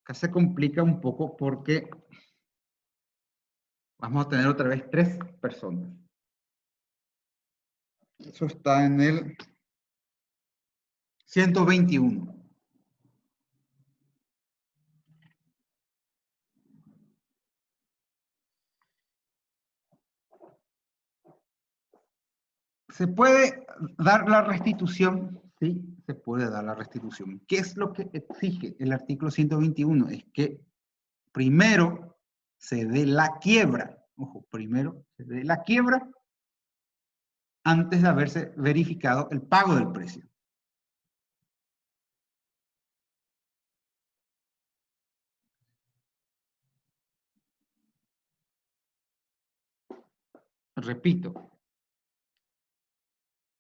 Acá se complica un poco porque vamos a tener otra vez 3 personas. Eso está en el 121. ¿Se puede dar la restitución? Sí, se puede dar la restitución. ¿Qué es lo que exige el artículo 121? Es que primero se dé la quiebra. Ojo, primero se dé la quiebra antes de haberse verificado el pago del precio. Repito,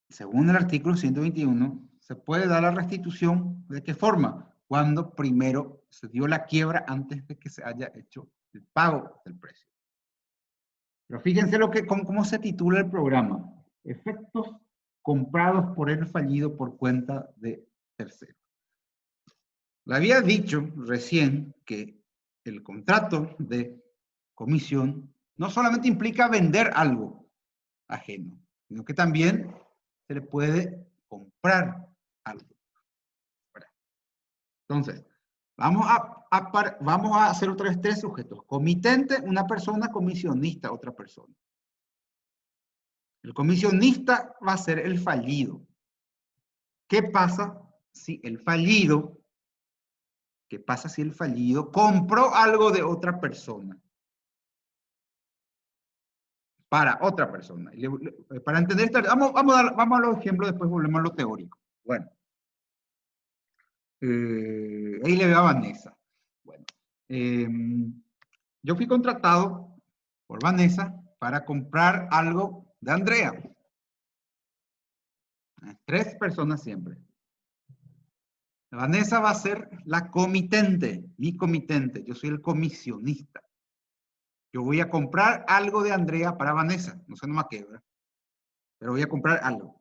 según el artículo 121, se puede dar la restitución, ¿de qué forma? Cuando primero se dio la quiebra antes de que se haya hecho el pago del precio. Pero fíjense cómo se titula el programa. Efectos comprados por el fallido por cuenta de tercero. Le había dicho recién que el contrato de comisión no solamente implica vender algo ajeno, sino que también se le puede comprar algo. Entonces, vamos a hacer otra vez 3 sujetos. Comitente, una persona; comisionista, otra persona. El comisionista va a ser el fallido. ¿Qué pasa si el fallido compró algo de otra persona? Para otra persona. Para entender esto, vamos a los ejemplos, después volvemos a lo teórico. Bueno. ahí le veo a Vanessa. Bueno, yo fui contratado por Vanessa para comprar algo de Andrea. 3 personas siempre. Vanessa va a ser la comitente, mi comitente. Yo soy el comisionista. Yo voy a comprar algo de Andrea para Vanessa. No sé nomás qué, ¿verdad? Pero voy a comprar algo.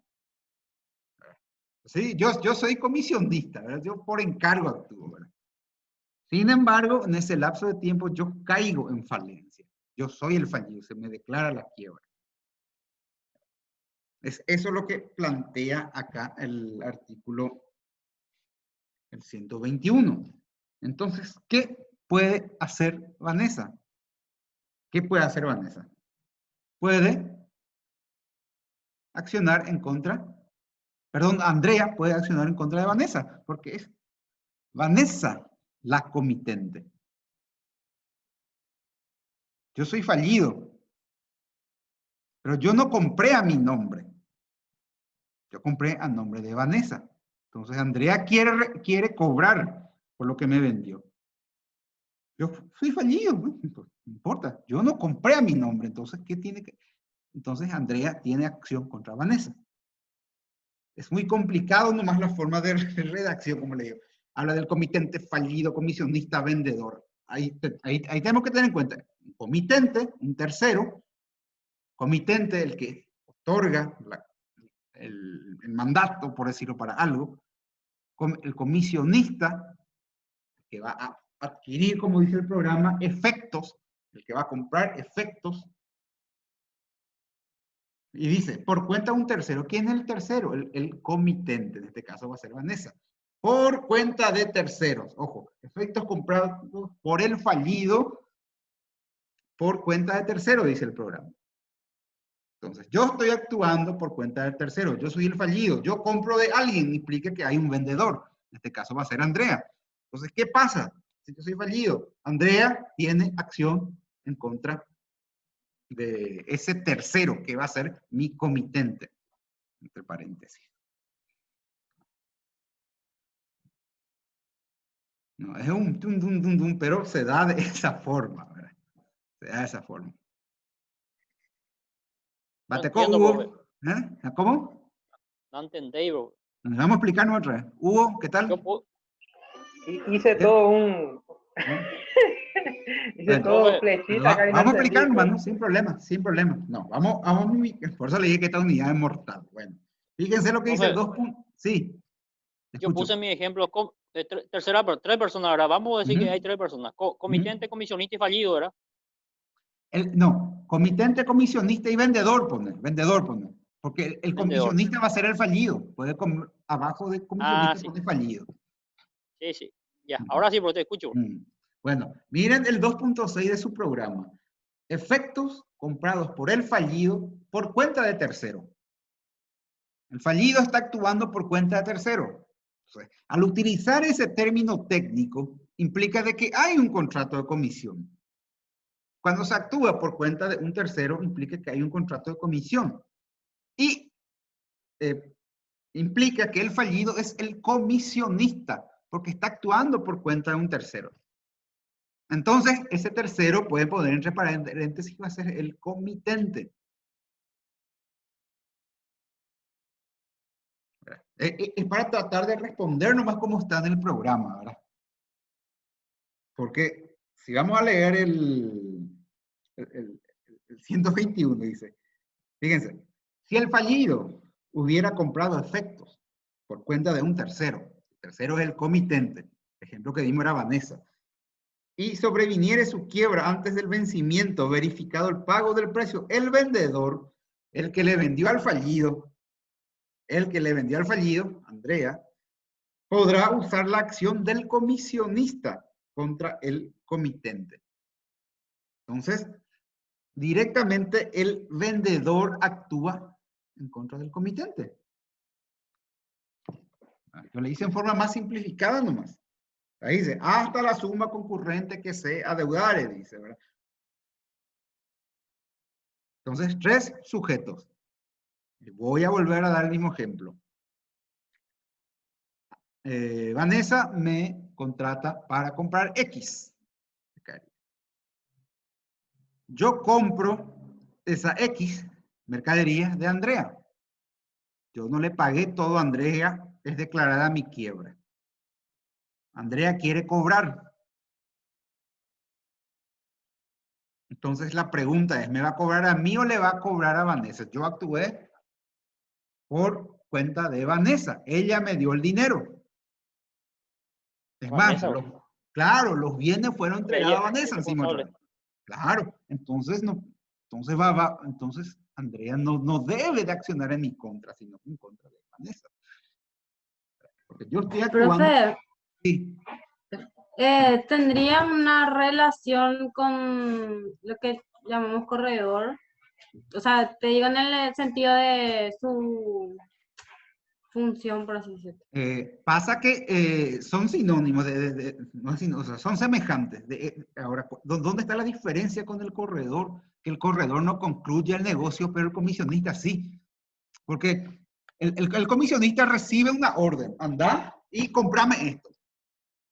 Sí, yo soy comisionista, ¿verdad? Yo por encargo actúo, ¿verdad? Sin embargo, en ese lapso de tiempo yo caigo en falencia. Yo soy el fallido, se me declara la quiebra. Eso es lo que plantea acá el artículo el 121. Entonces, ¿qué puede hacer Vanessa? ¿Qué puede hacer Vanessa? Puede accionar en contra, perdón, Andrea puede accionar en contra de Vanessa, porque es Vanessa la comitente. Yo soy fallido, pero yo no compré a mi nombre. Yo compré a nombre de Vanessa. Entonces Andrea quiere cobrar por lo que me vendió. Yo soy fallido, ¿no? No importa. Yo no compré a mi nombre. Entonces, ¿qué tiene que...? Entonces Andrea tiene acción contra Vanessa. Es muy complicado nomás la forma de redacción, como le digo. Habla del comitente fallido, comisionista, vendedor. Ahí tenemos que tener en cuenta. Un comitente, un tercero. Comitente, el que otorga el mandato, por decirlo, para algo. El comisionista, que va a adquirir, como dice el programa, efectos. El que va a comprar efectos. Y dice, por cuenta de un tercero. ¿Quién es el tercero? El comitente, en este caso va a ser Vanessa. Por cuenta de terceros. Ojo, efectos comprados por el fallido por cuenta de tercero, dice el programa. Entonces, yo estoy actuando por cuenta del tercero. Yo soy el fallido. Yo compro de alguien, implica que hay un vendedor. En este caso va a ser Andrea. Entonces, ¿qué pasa? Si yo soy fallido, Andrea tiene acción en contra de ese tercero que va a ser mi comitente, entre paréntesis. No, es un tum, pero se da de esa forma, ¿verdad? Se da de esa forma. Bateco, Hugo. ¿Eh? ¿Cómo? No entendí, bro. Nos vamos a explicar otra vez. Hugo, ¿qué tal? Hice todo un... Hice todo flechita. Vamos a explicar, hermano, sin problema, sin problema. No, vamos, por eso le dije que esta unidad es mortal. Bueno, fíjense lo que dice el 2. Sí. Yo puse mi ejemplo, tercera, pero 3 personas, ahora vamos a decir que hay 3 personas. Comitente, comisionista y fallido, ¿verdad? No, comitente, comisionista y vendedor, vendedor. Porque el comisionista va a ser el fallido. Puede abajo de comisionista poner fallido. Sí. Ya, ahora sí, pero te escucho. Bueno, miren el 2.6 de su programa. Efectos comprados por el fallido por cuenta de tercero. El fallido está actuando por cuenta de tercero. Entonces, al utilizar ese término técnico, implica de que hay un contrato de comisión. Cuando se actúa por cuenta de un tercero, implica que hay un contrato de comisión. Y implica que el fallido es el comisionista, porque está actuando por cuenta de un tercero. Entonces, ese tercero puede poner entre paréntesis que va a ser el comitente. Es para tratar de responder nomás cómo está en el programa, ¿verdad? Porque si vamos a leer el 121, dice, fíjense, si el fallido hubiera comprado efectos por cuenta de un tercero, el tercero es el comitente, el ejemplo que dimos era Vanessa, y sobreviniere su quiebra antes del vencimiento, verificado el pago del precio, el vendedor, el que le vendió al fallido, Andrea, podrá usar la acción del comisionista contra el comitente. Entonces, directamente el vendedor actúa en contra del comitente. Yo le hice en forma más simplificada nomás. Ahí dice, hasta la suma concurrente que se adeudare, dice, ¿verdad? Entonces, 3 sujetos. Voy a volver a dar el mismo ejemplo. Vanessa me contrata para comprar X. Yo compro esa X mercadería de Andrea. Yo no le pagué todo a Andrea, es declarada mi quiebra. Andrea quiere cobrar. Entonces la pregunta es, ¿me va a cobrar a mí o le va a cobrar a Vanessa? Yo actué por cuenta de Vanessa. Ella me dio el dinero. Es más, claro, los bienes fueron entregados a Vanessa encima. Claro, entonces no, entonces Andrea no debe de accionar en mi contra, sino en contra de Vanessa. Porque yo estoy actuando. Profe, sí. ¿Tendría una relación con lo que llamamos corredor? O sea, te digo en el sentido de su función, por así decirlo. Pasa que son sinónimos, no, o sea, son semejantes. Ahora, ¿dónde está la diferencia con el corredor? Que el corredor no concluye el negocio, pero el comisionista sí. Porque el comisionista recibe una orden, anda y comprame esto.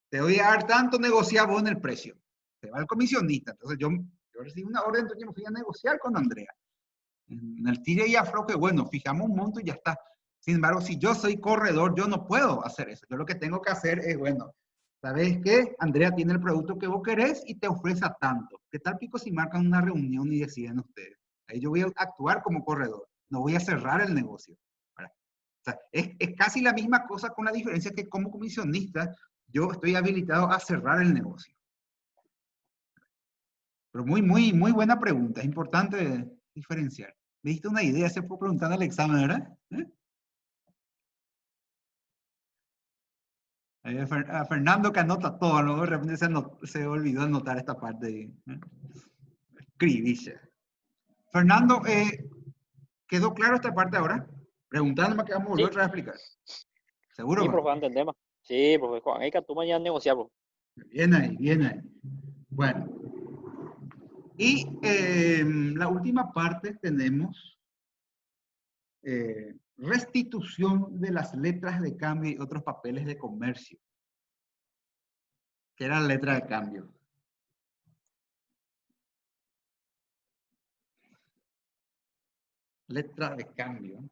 Te voy a dar tanto, negocia vos en el precio. Te va el comisionista. Entonces yo recibo una orden, entonces yo me fui a negociar con Andrea. En el tire y afloje, bueno, fijamos un monto y ya está. Sin embargo, si yo soy corredor, yo no puedo hacer eso. Yo lo que tengo que hacer es, bueno, ¿sabes qué? Andrea tiene el producto que vos querés y te ofrece a tanto. ¿Qué tal, pico, si marcan una reunión y deciden ustedes? Ahí yo voy a actuar como corredor. No voy a cerrar el negocio. ¿Verdad? O sea, es casi la misma cosa con la diferencia que como comisionista yo estoy habilitado a cerrar el negocio. Pero muy buena pregunta. Es importante diferenciar. ¿Me diste una idea? Se puede preguntar en el examen, ¿verdad? A Fernando que anota todo, ¿no? De repente se olvidó anotar esta parte. Escribí. Fernando, ¿quedó claro esta parte ahora? Preguntándome que vamos a volver otra vez a explicar. ¿Seguro? Sí, profe, entendemos. Sí, profe, Juan, hay que tú mañana negociar, profe. Bien ahí, bien ahí. Bueno. Y la última parte tenemos restitución de las letras de cambio y otros papeles de comercio. ¿Qué era la letra de cambio? Letra de cambio.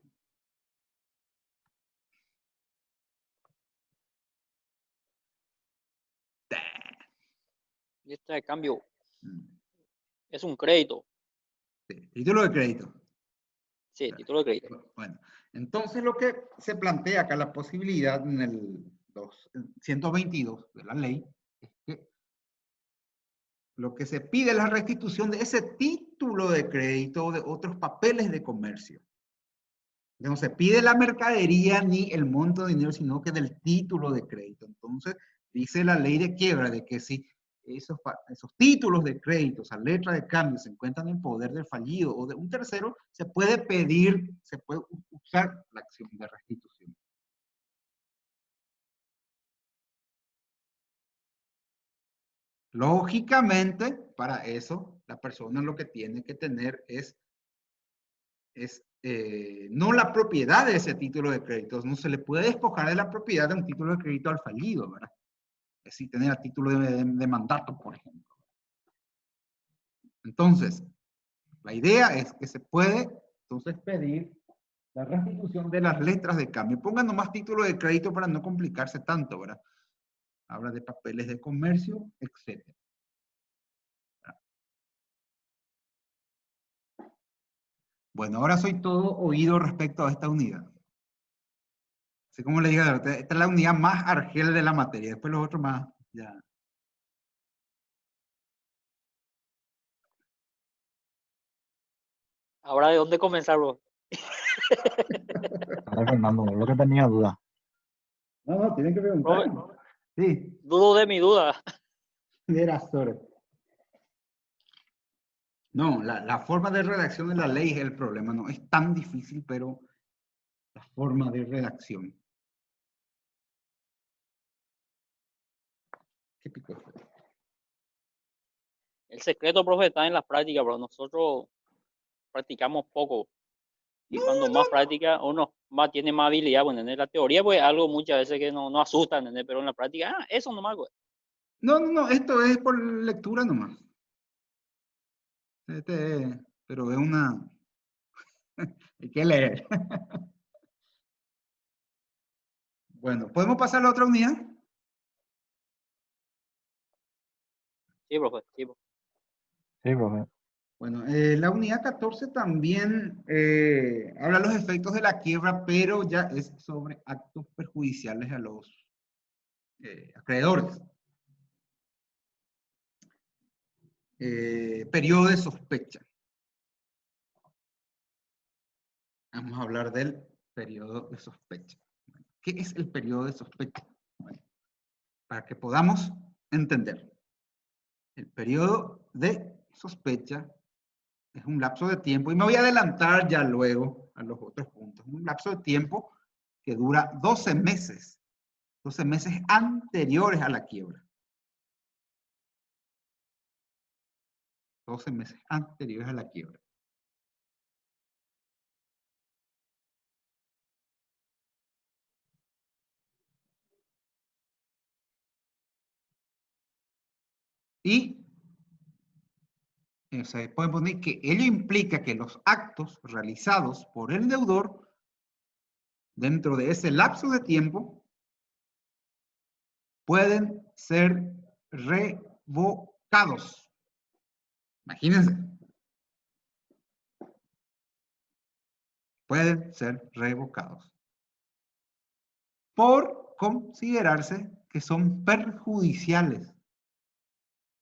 Letra de cambio. Es un crédito. Sí, título de crédito. Sí, título de crédito. Bueno, entonces lo que se plantea acá, la posibilidad en el 122 de la ley, es que lo que se pide es la restitución de ese título de crédito o de otros papeles de comercio. No se pide la mercadería ni el monto de dinero, sino que del título de crédito. Entonces, dice la ley de quiebra de que si esos títulos de crédito, esa letra de cambio, se encuentran en poder del fallido o de un tercero, se puede pedir, se puede usar la acción de restitución. Lógicamente, para eso, la persona lo que tiene que tener es no la propiedad de ese título de crédito. No se le puede despojar de la propiedad de un título de crédito al fallido, ¿verdad? Es decir, tener a título de mandato, por ejemplo. Entonces, la idea es que se puede, entonces, pedir la restitución de las letras de cambio. Pongan nomás título de crédito para no complicarse tanto, ¿verdad? Habla de papeles de comercio, etc. Bueno, ahora soy todo oído respecto a esta unidad. Así como le dije, esta es la unidad más argel de la materia. Después los otros más, ya. Ahora, ¿de dónde comenzar, bro? Ahora, Fernando, lo que tenía duda. No, tienen que preguntar. Profe, Sí. dudo de mi duda. Era sobre. No, la forma de redacción de la ley es el problema. No es tan difícil, pero la forma de redacción. ¿Qué pico? El secreto, profe, está en las prácticas, pero nosotros practicamos poco. Y cuando más práctica, uno tiene más habilidad, bueno, en la teoría pues algo muchas veces que no asusta, ¿entendés? Pero en la práctica, eso nomás, güey. No, esto es por lectura nomás. Pero es una... hay que leer. Bueno, ¿podemos pasar a la otra unidad? Sí, profe, sí, profe. Sí, profe. Bueno, la unidad 14 también habla de los efectos de la quiebra, pero ya es sobre actos perjudiciales a los acreedores. Periodo de sospecha. Vamos a hablar del periodo de sospecha. ¿Qué es el periodo de sospecha? Bueno, para que podamos entender. El periodo de sospecha es un lapso de tiempo, y me voy a adelantar ya luego a los otros puntos. Un lapso de tiempo que dura 12 meses. 12 meses anteriores a la quiebra. 12 meses anteriores a la quiebra. Y se puede poner que ello implica que los actos realizados por el deudor dentro de ese lapso de tiempo pueden ser revocados. Imagínense. Pueden ser revocados por considerarse que son perjudiciales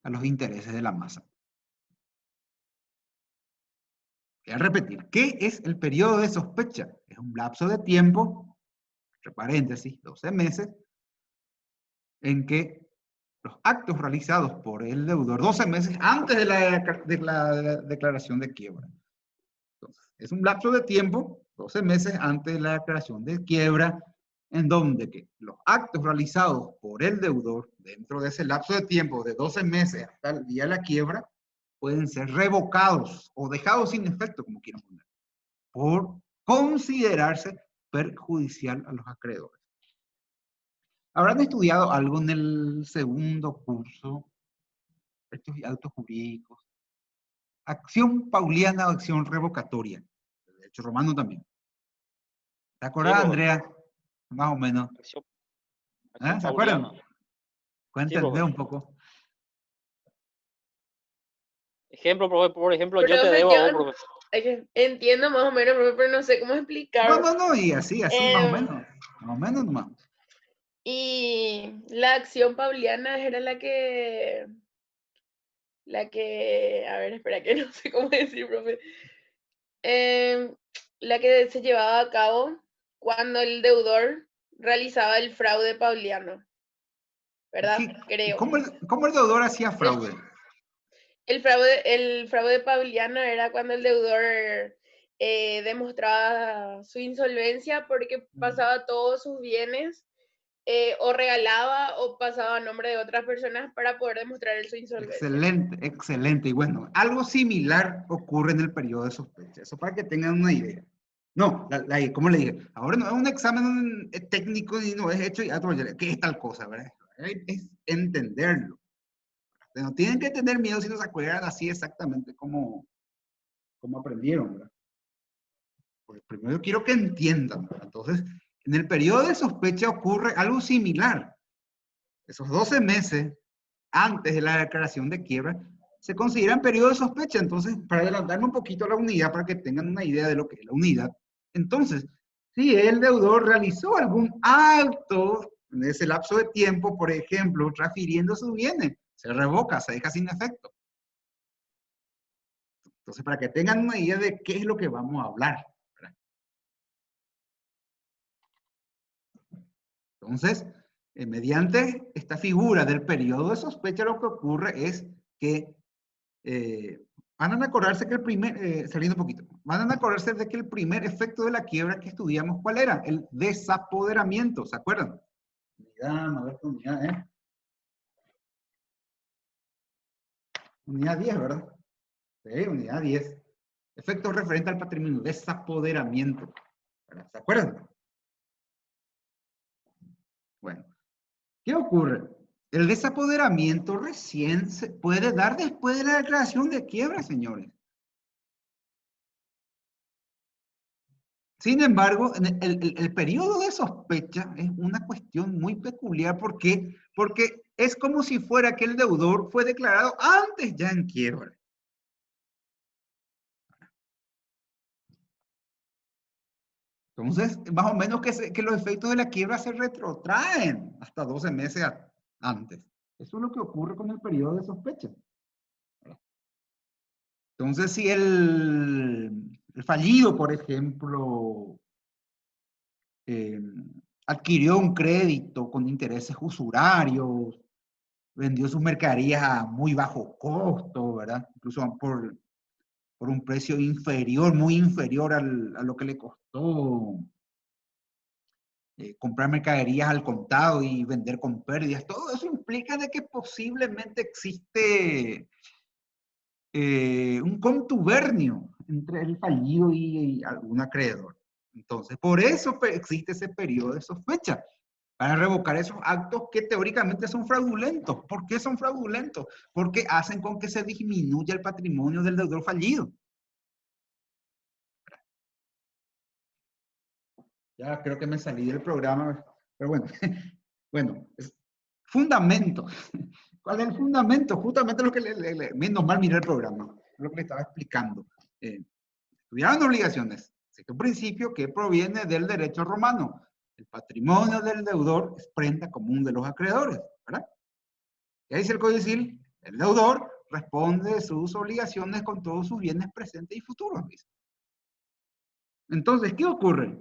a los intereses de la masa. Voy a repetir, ¿qué es el periodo de sospecha? Es un lapso de tiempo, entre paréntesis, 12 meses, en que los actos realizados por el deudor, 12 meses antes de la declaración de quiebra. Entonces, es un lapso de tiempo, 12 meses antes de la declaración de quiebra, en donde que los actos realizados por el deudor dentro de ese lapso de tiempo de 12 meses hasta el día de la quiebra pueden ser revocados o dejados sin efecto, como quieran poner, por considerarse perjudicial a los acreedores. ¿Habrán estudiado algo en el segundo curso? Derechos y actos jurídicos. Acción pauliana o acción revocatoria. El derecho romano también. ¿Te acuerdas, Andrea? Más o menos. ¿Se acuerdan? Cuéntenme un poco. Ejemplo, profe, por ejemplo, yo te debo a vos, profe. Entiendo más o menos, profe, pero no sé cómo explicarlo. No, y así, más o menos. Más o menos nomás. Y la acción pauliana era la que, a ver, espera que no sé cómo decir, profe. La que se llevaba a cabo cuando el deudor realizaba el fraude pauliano, ¿verdad? Creo. ¿Cómo el deudor hacía fraude? El fraude pauliano era cuando el deudor demostraba su insolvencia porque pasaba todos sus bienes o regalaba o pasaba a nombre de otras personas para poder demostrar su insolvencia. Excelente, excelente. Y bueno, algo similar ocurre en el periodo de sospecha. Eso para que tengan una idea. No, ¿cómo le dije? Ahora no es un examen técnico y no es hecho y otro, ¿qué es tal cosa? ¿Verdad? Es entenderlo. No tienen que tener miedo si no se acuerdan así exactamente como aprendieron, ¿verdad? Porque primero quiero que entiendan, ¿verdad? Entonces, en el periodo de sospecha ocurre algo similar. Esos 12 meses antes de la declaración de quiebra se consideran periodo de sospecha. Entonces, para adelantarme un poquito a la unidad, para que tengan una idea de lo que es la unidad. Entonces, si el deudor realizó algún acto en ese lapso de tiempo, por ejemplo, transfiriendo sus bienes, se revoca, se deja sin efecto. Entonces, para que tengan una idea de qué es lo que vamos a hablar. ¿Verdad? Entonces, mediante esta figura del periodo de sospecha, lo que ocurre es que van a acordarse que el primer, saliendo un poquito, van a acordarse de que el primer efecto de la quiebra que estudiamos, ¿cuál era? El desapoderamiento, ¿se acuerdan? Unidad, a ver qué unidad, Unidad 10, ¿verdad? Sí, unidad 10. Efecto referente al patrimonio, desapoderamiento. ¿Se acuerdan? Bueno, ¿qué ocurre? El desapoderamiento recién se puede dar después de la declaración de quiebra, señores. Sin embargo, el periodo de sospecha es una cuestión muy peculiar. ¿Por qué? Porque es como si fuera que el deudor fue declarado antes ya en quiebra. Entonces, más o menos que los efectos de la quiebra se retrotraen hasta 12 meses antes. Eso es lo que ocurre con el periodo de sospecha. Entonces, si el fallido, por ejemplo, adquirió un crédito con intereses usurarios, vendió sus mercaderías a muy bajo costo, ¿verdad? Incluso por un precio inferior, muy inferior a lo que le costó comprar mercaderías al contado y vender con pérdidas. Todo eso implica de que posiblemente existe un contubernio entre el fallido y algún acreedor. Entonces, por eso existe ese periodo de sospecha, para revocar esos actos que teóricamente son fraudulentos. ¿Por qué son fraudulentos? Porque hacen con que se disminuya el patrimonio del deudor fallido. Ya creo que me salí del programa, pero bueno. Bueno, fundamento. ¿Cuál es el fundamento? Justamente lo que menos mal miré el programa, lo que le estaba explicando. Estudiaron obligaciones. Existe un principio que proviene del derecho romano. El patrimonio del deudor es prenda común de los acreedores, ¿verdad? ¿Qué dice el Código Civil? El deudor responde de sus obligaciones con todos sus bienes presentes y futuros, dice. Entonces, ¿qué ocurre?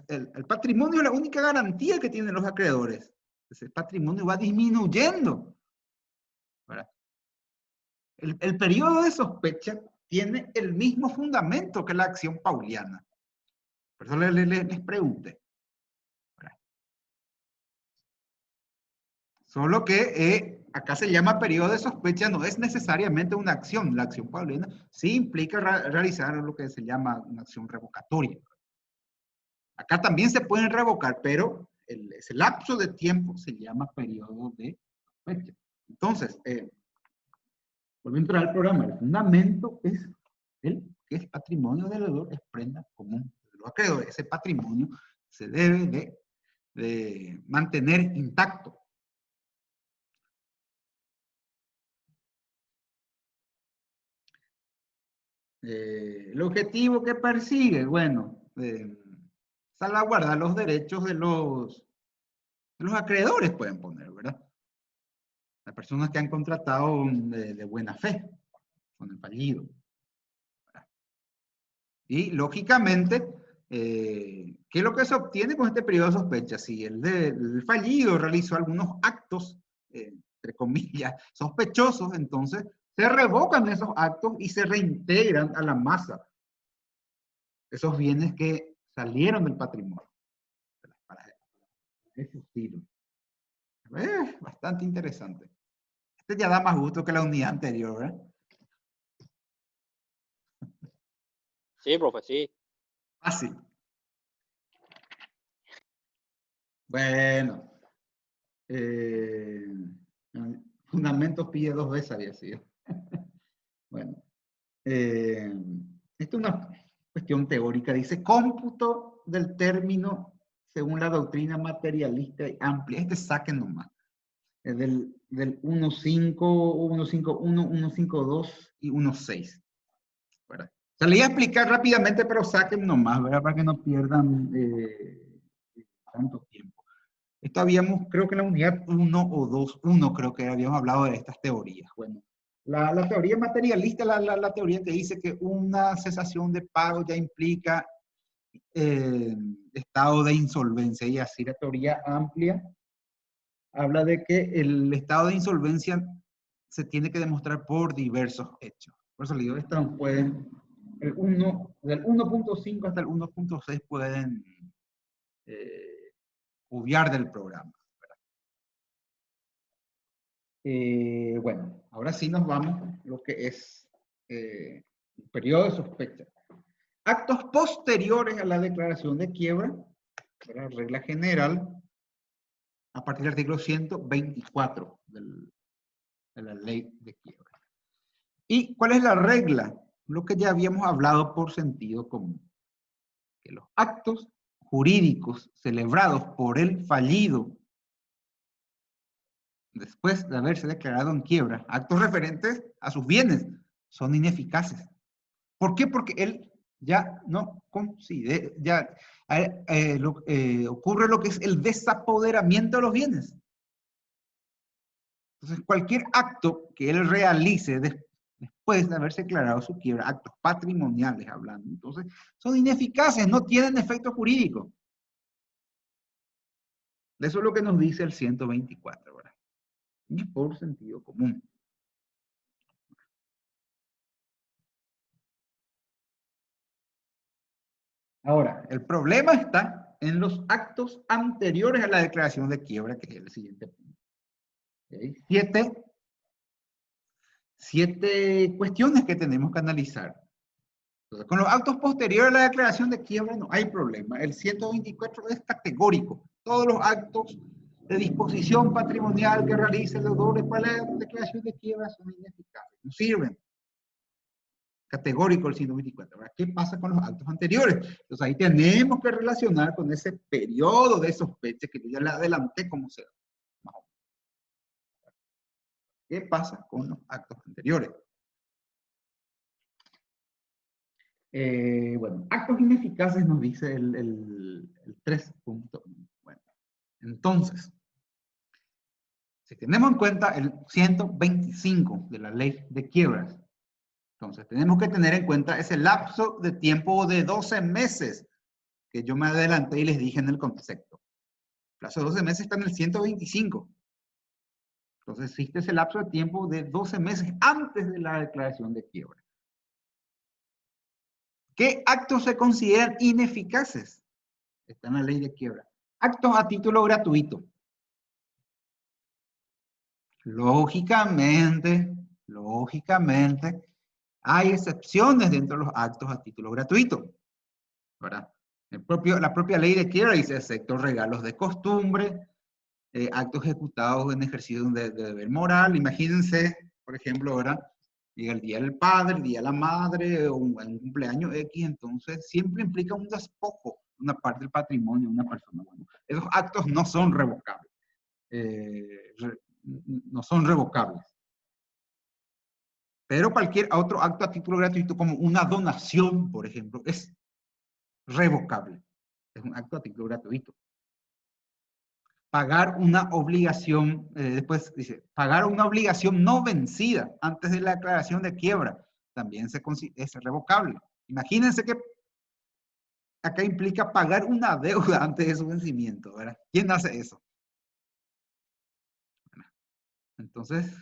El patrimonio es la única garantía que tienen los acreedores. Ese patrimonio va disminuyendo, ¿verdad? El periodo de sospecha tiene el mismo fundamento que la acción pauliana. Por eso les pregunté. Solo que acá se llama periodo de sospecha, no es necesariamente una acción. La acción pauliana sí implica realizar lo que se llama una acción revocatoria. Acá también se pueden revocar, pero ese lapso de tiempo se llama periodo de sospecha. Entonces, volviendo al programa, el fundamento es que el patrimonio del deudor es prenda común de los acreedores. Ese patrimonio se debe de mantener intacto. El objetivo que persigue, bueno, salvaguardar los derechos de los acreedores, pueden poner, ¿verdad? Las personas que han contratado de buena fe con el fallido. ¿Verdad? Y, lógicamente, ¿qué es lo que se obtiene con este periodo de sospecha? Si el fallido realizó algunos actos, entre comillas, sospechosos, entonces se revocan esos actos y se reintegran a la masa esos bienes que salieron del patrimonio. Para ese estilo. Bastante interesante. Este ya da más gusto que la unidad anterior, ¿verdad? Sí, profe, sí. Fácil. Bueno. Fundamentos pide 2 veces, había sido. Bueno. Esta es una cuestión teórica. Dice, cómputo del término según la doctrina materialista y amplia. Saquen nomás. Del 1.5, 1.5.1, 1.5.2 y 1.6. ¿Verdad? Se le iba a explicar rápidamente, pero saquen nomás, ¿verdad? Para que no pierdan tanto tiempo. Esto habíamos, creo que en la unidad 1 o 2.1, creo que habíamos hablado de estas teorías. Bueno, la teoría materialista, la teoría que dice que una cesación de pago ya implica estado de insolvencia, y así la teoría amplia habla de que el estado de insolvencia se tiene que demostrar por diversos hechos. Por eso le digo, estos pueden, del 1.5 hasta el 1.6 pueden obviar del programa. Bueno, ahora sí nos vamos a lo que es el periodo de sospecha. Actos posteriores a la declaración de quiebra, la regla general, a partir del artículo 124 de la ley de quiebra. ¿Y cuál es la regla? Lo que ya habíamos hablado por sentido común. Que los actos jurídicos celebrados por el fallido después de haberse declarado en quiebra, actos referentes a sus bienes, son ineficaces. ¿Por qué? Porque él ya no considera, ya ocurre lo que es el desapoderamiento de los bienes. Entonces, cualquier acto que él realice después de haberse declarado su quiebra, actos patrimoniales hablando, entonces, son ineficaces, no tienen efecto jurídico. Eso es lo que nos dice el 124, ¿verdad? Y por sentido común. Ahora, el problema está en los actos anteriores a la declaración de quiebra, que es el siguiente punto. ¿Okay? Siete cuestiones que tenemos que analizar. Entonces, con los actos posteriores a la declaración de quiebra no hay problema. El 124 es categórico. Todos los actos de disposición patrimonial que realice el deudor después de la declaración de quiebra son ineficaces, no sirven. Categórico el 124. Ahora, ¿qué pasa con los actos anteriores? Entonces ahí tenemos que relacionar con ese periodo de sospecha que yo ya le adelanté cómo se da. ¿Qué pasa con los actos anteriores? Bueno, actos ineficaces nos dice el 3.1. Bueno, entonces, si tenemos en cuenta el 125 de la ley de quiebras, entonces tenemos que tener en cuenta ese lapso de tiempo de 12 meses que yo me adelanté y les dije en el concepto. El plazo de 12 meses está en el 125. Entonces existe ese lapso de tiempo de 12 meses antes de la declaración de quiebra. ¿Qué actos se consideran ineficaces? Está en la ley de quiebra. Actos a título gratuito. Lógicamente, hay excepciones dentro de los actos a título gratuito, ¿verdad? La propia ley de quiebra dice, excepto regalos de costumbre, actos ejecutados en ejercicio de deber moral. Imagínense, por ejemplo, ¿verdad? Llega el día del padre, el día de la madre, o un cumpleaños X, entonces siempre implica un despojo, una parte del patrimonio de una persona. Bueno, esos actos no son revocables. No son revocables. Pero cualquier otro acto a título gratuito, como una donación, por ejemplo, es revocable. Es un acto a título gratuito. Pagar una obligación, después dice, pagar una obligación no vencida antes de la declaración de quiebra, también es revocable. Imagínense que acá implica pagar una deuda antes de su vencimiento, ¿verdad? ¿Quién hace eso? Entonces,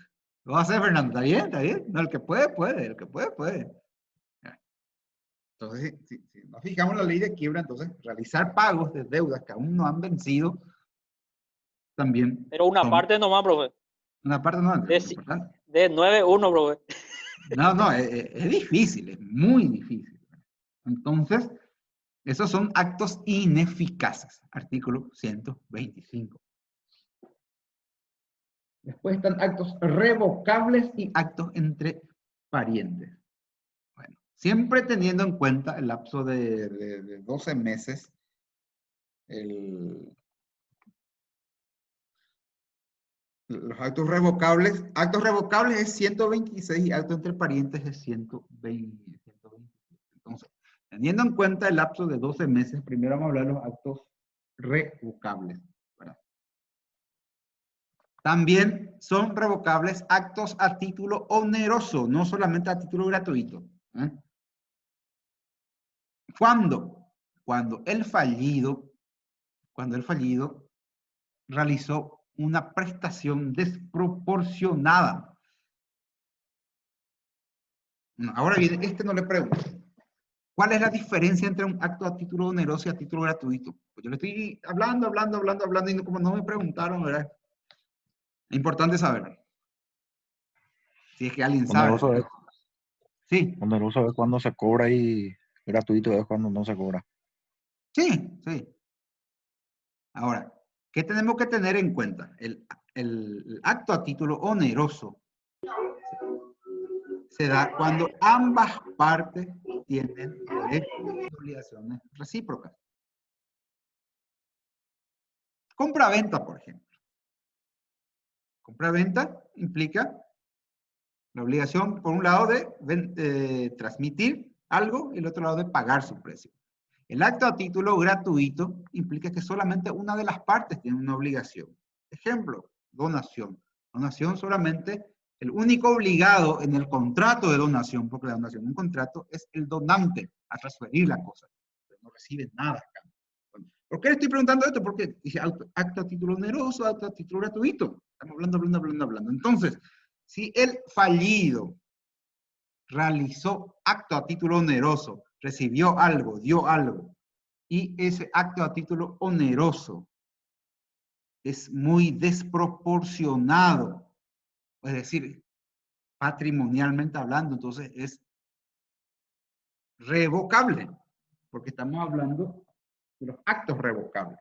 lo va a hacer Fernando, ¿está bien? ¿Está bien? No, el que puede, puede, el que puede, puede. Entonces, si nos fijamos en la ley de quiebra, entonces, realizar pagos de deudas que aún no han vencido, también. Pero una parte nomás, profe. Una parte nomás. De 9-1, profe. No, es difícil, es muy difícil. Entonces, esos son actos ineficaces, artículo 125. Después están actos revocables y actos entre parientes. Bueno, siempre teniendo en cuenta el lapso de 12 meses, los actos revocables es 126 y actos entre parientes es 120. Entonces, teniendo en cuenta el lapso de 12 meses, primero vamos a hablar de los actos revocables. ¿Verdad? También son revocables actos a título oneroso, no solamente a título gratuito. Cuando el fallido realizó una prestación desproporcionada. Ahora bien, no le pregunto. ¿Cuál es la diferencia entre un acto a título oneroso y a título gratuito? Pues yo le estoy hablando y como no me preguntaron, ¿verdad? Es importante saber. Si es que alguien sabe. Sí. Oneroso es cuando se cobra y Gratuito es cuando no se cobra. Sí, sí. Ahora, ¿qué tenemos que tener en cuenta? El acto a título oneroso se da cuando ambas partes tienen derechos y obligaciones recíprocas. Compra-venta, por ejemplo. Compra-venta implica la obligación, por un lado, de transmitir algo y el otro lado de pagar su precio. El acto a título gratuito implica que solamente una de las partes tiene una obligación. Ejemplo, donación. Donación solamente, el único obligado en el contrato de donación, porque la donación en un contrato es el donante a transferir la cosa. Pero no recibe nada acá. ¿Por qué le estoy preguntando esto? Porque dice acto a título oneroso, acto a título gratuito. Estamos hablando. Entonces, si el fallido realizó acto a título oneroso, recibió algo, dio algo, y ese acto a título oneroso es muy desproporcionado, es decir, patrimonialmente hablando, entonces es revocable, porque estamos hablando de los actos revocables.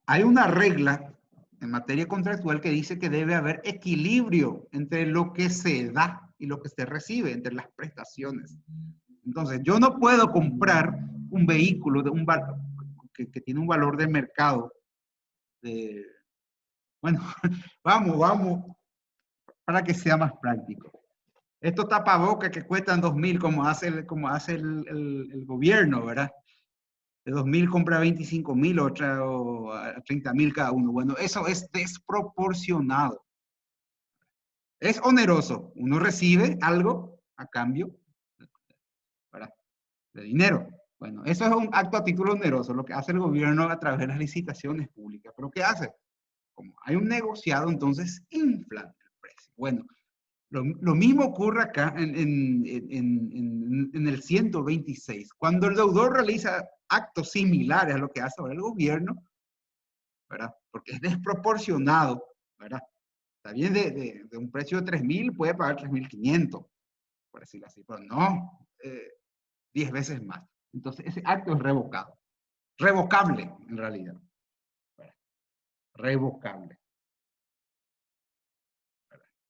Hay una regla en materia contractual que dice que debe haber equilibrio entre lo que se da y lo que se recibe, entre las prestaciones. Entonces, yo no puedo comprar un vehículo de un valor que tiene un valor de mercado. Bueno, vamos, para que sea más práctico. Estos tapabocas que cuestan 2.000, como hace el gobierno, ¿verdad? De 2.000 compra 25.000, otra o 30.000 cada uno. Bueno, eso es desproporcionado. Es oneroso. Uno recibe algo a cambio, ¿verdad?, de dinero. Bueno, eso es un acto a título oneroso, lo que hace el gobierno a través de las licitaciones públicas. ¿Pero qué hace? Como hay un negociado, entonces inflan el precio. Bueno, lo mismo ocurre acá en el 126. Cuando el deudor realiza actos similares a lo que hace ahora el gobierno, ¿verdad? Porque es desproporcionado, ¿verdad? Está bien, de un precio de 3.000 puede pagar 3.500, por decirlo así, pero no 10 veces más. Entonces, ese acto es revocado. Revocable, en realidad. ¿Verdad? Revocable.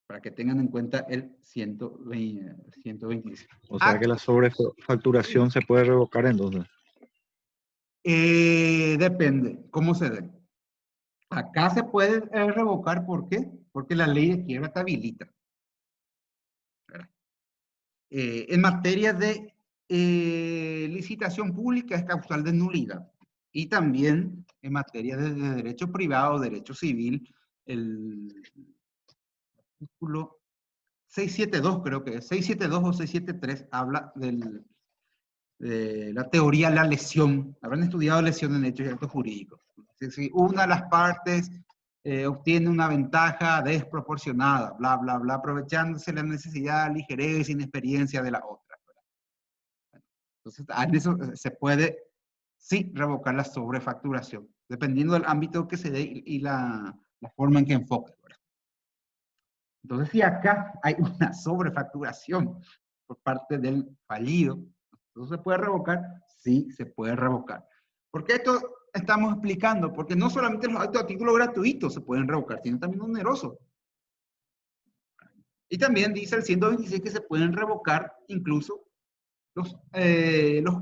Para que tengan en cuenta el 126. O sea que la sobrefacturación se puede revocar entonces. Depende, ¿cómo se dé? Acá se puede revocar, ¿por qué? Porque la ley de quiebra te habilita. En materia de licitación pública es causal de nulidad. Y también en materia de derecho privado, derecho civil, el artículo 672, creo que es 672 o 673, habla de la teoría de la lesión. Habrán estudiado lesión en hechos y actos jurídicos. Si una de las partes obtiene una ventaja desproporcionada, bla, bla, bla, aprovechándose la necesidad, ligereza, inexperiencia de la otra. Entonces, en eso se puede, sí, revocar la sobrefacturación, dependiendo del ámbito que se dé y la forma en que enfoque. Entonces, si acá hay una sobrefacturación por parte del fallido, ¿entonces se puede revocar? Sí, se puede revocar. ¿Por qué esto estamos explicando? Porque no solamente los actos a título gratuito se pueden revocar, sino también onerosos. Y también dice el 126 que se pueden revocar incluso los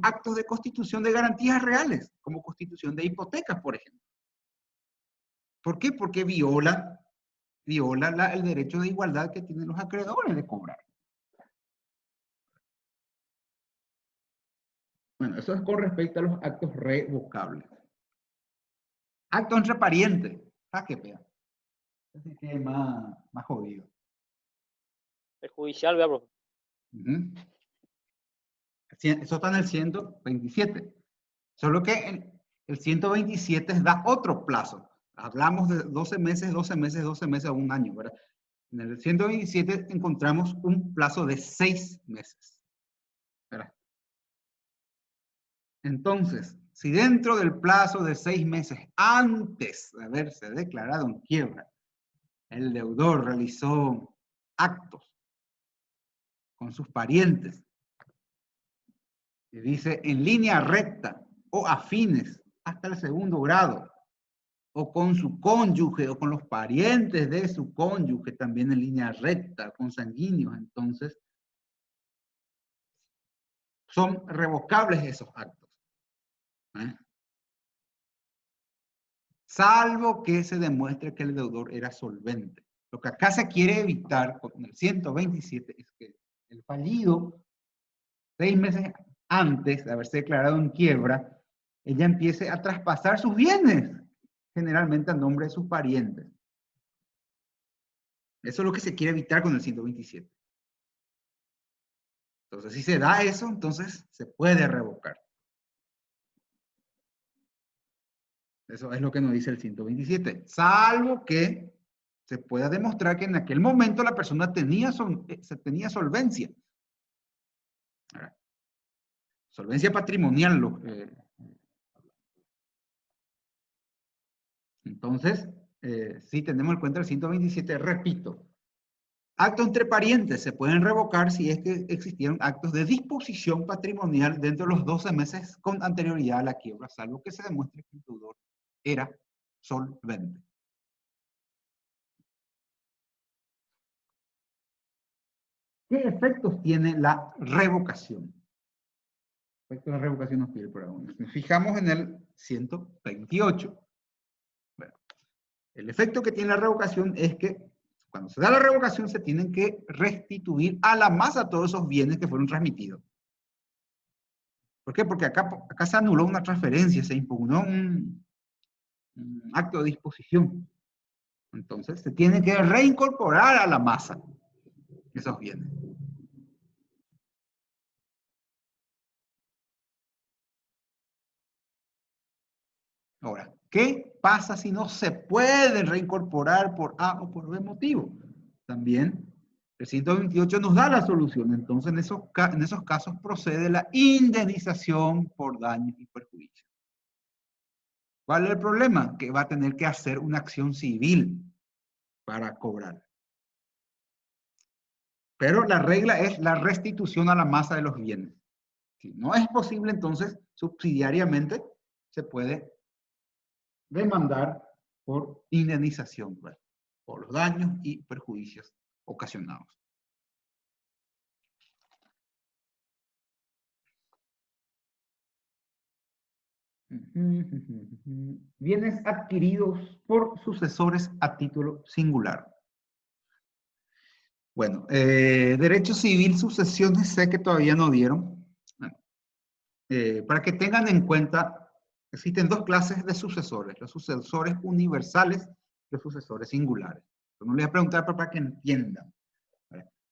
actos de constitución de garantías reales, como constitución de hipotecas, por ejemplo. ¿Por qué? Porque viola el derecho de igualdad que tienen los acreedores de cobrar. Bueno, eso es con respecto a los actos revocables. Acto entre parientes. ¿Ah, qué pena? Así que es más jodido. El judicial, vea, profe. Eso está en el 127. Solo que el 127 da otro plazo. Hablamos de 12 meses, 12 meses, 12 meses a un año, ¿verdad? En el 127 encontramos un plazo de 6 meses. ¿Verdad? Entonces, si dentro del plazo de 6 meses, antes de haberse declarado en quiebra, el deudor realizó actos con sus parientes Y dice en línea recta o afines hasta el segundo grado, o con su cónyuge o con los parientes de su cónyuge también en línea recta, consanguíneos, entonces son revocables esos actos. Salvo que se demuestre que el deudor era solvente. Lo que acá se quiere evitar con el 127 es que el fallido, 6 meses antes de haberse declarado en quiebra, ella empiece a traspasar sus bienes, generalmente a nombre de sus parientes. Eso es lo que se quiere evitar con el 127. Entonces, si se da eso, entonces se puede revocar. Eso es lo que nos dice el 127. Salvo que se pueda demostrar que en aquel momento la persona tenía solvencia. Solvencia patrimonial. Entonces, si tenemos en cuenta el 127, repito, actos entre parientes se pueden revocar si es que existieron actos de disposición patrimonial dentro de los 12 meses con anterioridad a la quiebra, salvo que se demuestre que el deudor era solvente. ¿Qué efectos tiene la revocación? Efectos de la revocación nos pide por ahora. Nos fijamos en el 128. Bueno, el efecto que tiene la revocación es que cuando se da la revocación se tienen que restituir a la masa todos esos bienes que fueron transmitidos. ¿Por qué? Porque acá se anuló una transferencia, se impugnó un acto de disposición. Entonces se tiene que reincorporar a la masa esos bienes. Ahora, ¿qué pasa si no se pueden reincorporar por A o por B motivo? También el 128 nos da la solución. Entonces, en esos casos procede la indemnización por daños y perjuicios. ¿Cuál es el problema? Que va a tener que hacer una acción civil para cobrar. Pero la regla es la restitución a la masa de los bienes. Si no es posible, entonces, subsidiariamente, se puede demandar por indemnización, ¿verdad? Por los daños y perjuicios ocasionados. Bienes adquiridos por sucesores a título singular. Bueno, derecho civil, sucesiones, sé que todavía no dieron. Para que tengan en cuenta, existen dos clases de sucesores, los sucesores universales y los sucesores singulares. No les voy a preguntar para que entiendan.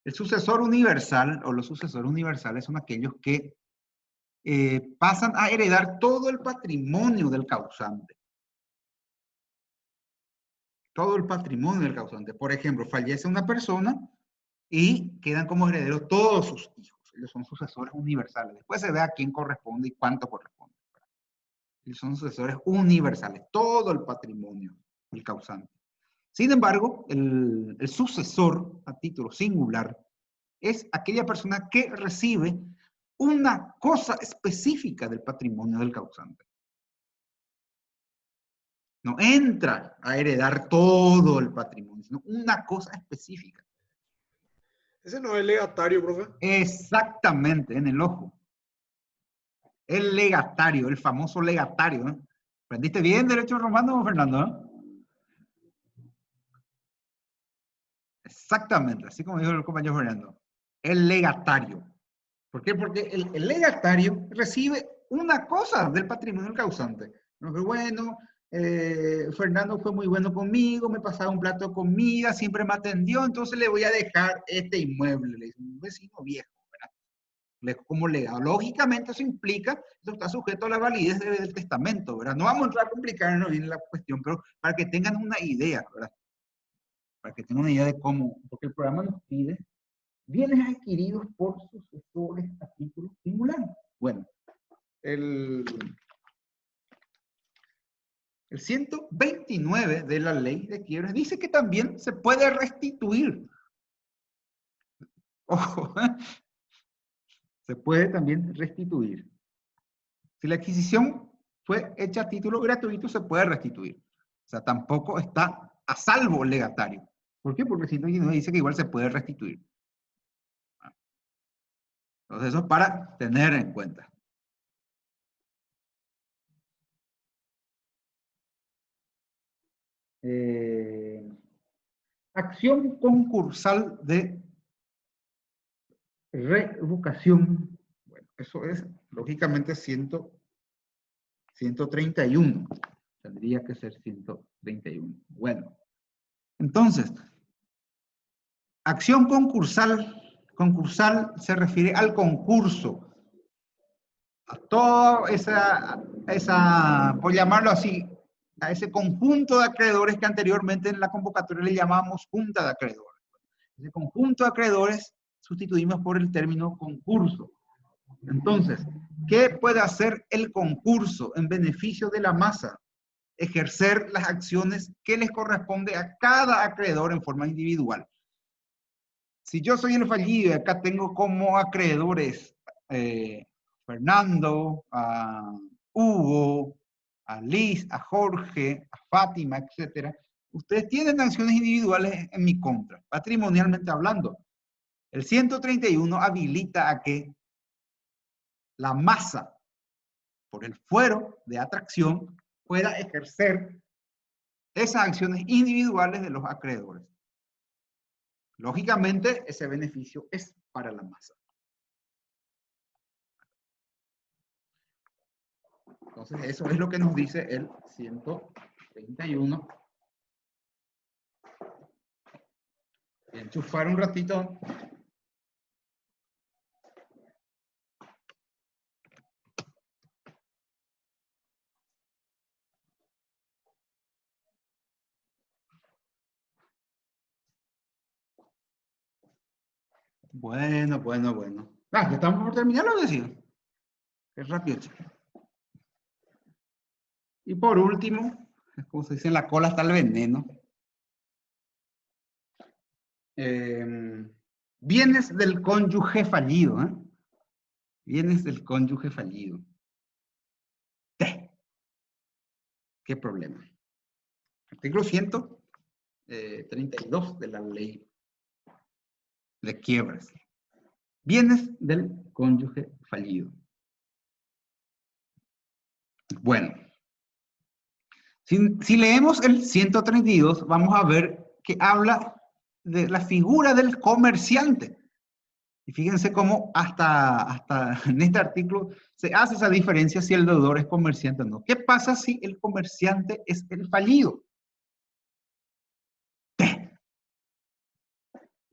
El sucesor universal o los sucesores universales son aquellos que pasan a heredar todo el patrimonio del causante. Todo el patrimonio del causante. Por ejemplo, fallece una persona y quedan como herederos todos sus hijos. Ellos son sucesores universales. Después se ve a quién corresponde y cuánto corresponde. Ellos son sucesores universales. Todo el patrimonio del causante. Sin embargo, el sucesor a título singular es aquella persona que recibe una cosa específica del patrimonio del causante. No entra a heredar todo el patrimonio, sino una cosa específica. Ese no es el legatario, profe. Exactamente, en el ojo. El legatario, el famoso legatario. ¿Eh? ¿Aprendiste bien derecho romano, Fernando? ¿Eh? Exactamente, así como dijo el compañero Fernando. El legatario. ¿Por qué? Porque el legatario recibe una cosa del patrimonio del causante. No, que bueno, Fernando fue muy bueno conmigo, me pasaba un plato de comida, siempre me atendió, entonces le voy a dejar este inmueble. Le dice un vecino viejo, ¿verdad? Como legado. Lógicamente eso implica, eso está sujeto a la validez del testamento, ¿verdad? No vamos a entrar a complicarnos bien la cuestión, pero para que tengan una idea, ¿verdad? Para que tengan una idea de cómo, porque el programa nos pide bienes adquiridos por sucesores a título singular. Bueno, el 129 de la ley de quiebras dice que también se puede restituir. Ojo, se puede también restituir. Si la adquisición fue hecha a título gratuito, se puede restituir. O sea, tampoco está a salvo el legatario. ¿Por qué? Porque el 129 dice que igual se puede restituir. Entonces, eso es para tener en cuenta. Acción concursal de revocación. Bueno, eso es, lógicamente, 131. Tendría que ser 131. Bueno, entonces, acción concursal. Concursal se refiere al concurso. A toda esa, por llamarlo así, a ese conjunto de acreedores que anteriormente en la convocatoria le llamábamos junta de acreedores. Ese conjunto de acreedores sustituimos por el término concurso. Entonces, ¿qué puede hacer el concurso en beneficio de la masa? Ejercer las acciones que les corresponde a cada acreedor en forma individual. Si yo soy el fallido y acá tengo como acreedores Fernando, a Hugo, a Liz, a Jorge, a Fátima, etc. Ustedes tienen acciones individuales en mi contra, patrimonialmente hablando. El 131 habilita a que la masa, por el fuero de atracción, pueda ejercer esas acciones individuales de los acreedores. Lógicamente, ese beneficio es para la masa. Entonces, eso es lo que nos dice el 131. Enchufar un ratito. Bueno. Ah, ya estamos por terminar, lo decía. Es rápido, chicos. Y por último, como se dice, en la cola está el veneno. Bienes del cónyuge fallido. Bienes del cónyuge fallido. ¿Qué problema? Artículo 132 de la ley de quiebras. Bienes del cónyuge fallido. Bueno, si leemos el 132, vamos a ver que habla de la figura del comerciante. Y fíjense cómo hasta en este artículo se hace esa diferencia si el deudor es comerciante o no. ¿Qué pasa si el comerciante es el fallido?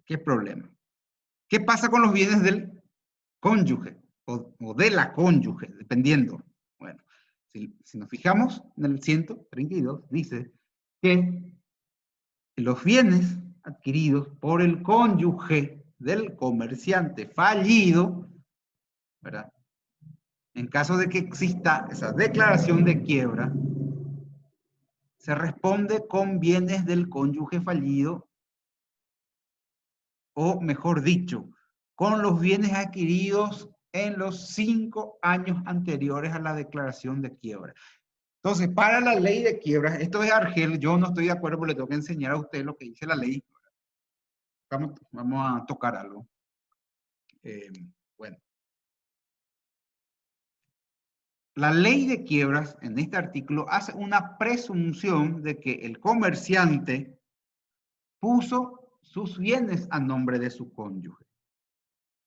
¿Qué problema? ¿Qué pasa con los bienes del cónyuge o de la cónyuge, dependiendo? Bueno, si nos fijamos en el 132, dice que los bienes adquiridos por el cónyuge del comerciante fallido, ¿verdad? En caso de que exista esa declaración de quiebra, se responde con bienes del cónyuge fallido, o mejor dicho, con los bienes adquiridos en los 5 años anteriores a la declaración de quiebra. Entonces, para la ley de quiebras, esto es Argel, yo no estoy de acuerdo porque le tengo que enseñar a usted lo que dice la ley. Vamos a tocar algo. Bueno. La ley de quiebras, en este artículo, hace una presunción de que el comerciante puso sus bienes a nombre de su cónyuge.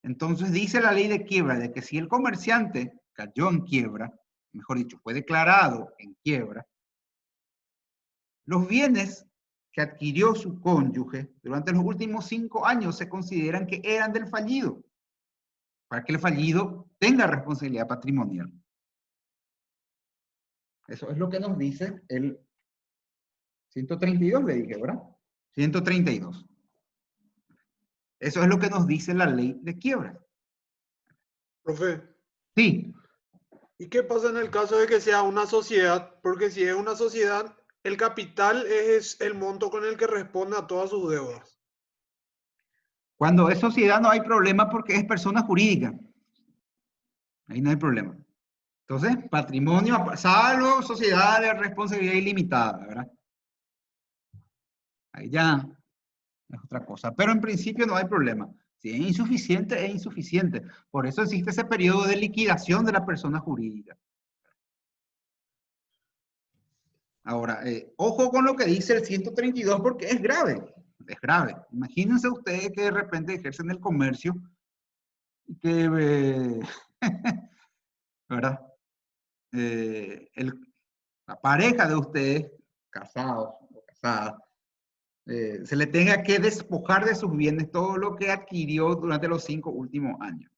Entonces dice la ley de quiebra de que si el comerciante cayó en quiebra, mejor dicho, fue declarado en quiebra, los bienes que adquirió su cónyuge durante los últimos 5 años se consideran que eran del fallido, para que el fallido tenga responsabilidad patrimonial. Eso es lo que nos dice el 132, le dije, ¿verdad? 132. Eso es lo que nos dice la ley de quiebras. Profe. Sí. ¿Y qué pasa en el caso de que sea una sociedad? Porque si es una sociedad, el capital es el monto con el que responde a todas sus deudas. Cuando es sociedad no hay problema porque es persona jurídica. Ahí no hay problema. Entonces, patrimonio, salvo sociedad de responsabilidad ilimitada, ¿verdad? Ahí ya es otra cosa. Pero en principio no hay problema. Si es insuficiente, es insuficiente. Por eso existe ese periodo de liquidación de la persona jurídica. Ahora, ojo con lo que dice el 132 porque es grave. Es grave. Imagínense ustedes que de repente ejercen el comercio y que, ¿verdad? La pareja de ustedes, casados o casadas, se le tenga que despojar de sus bienes todo lo que adquirió durante los 5 últimos años.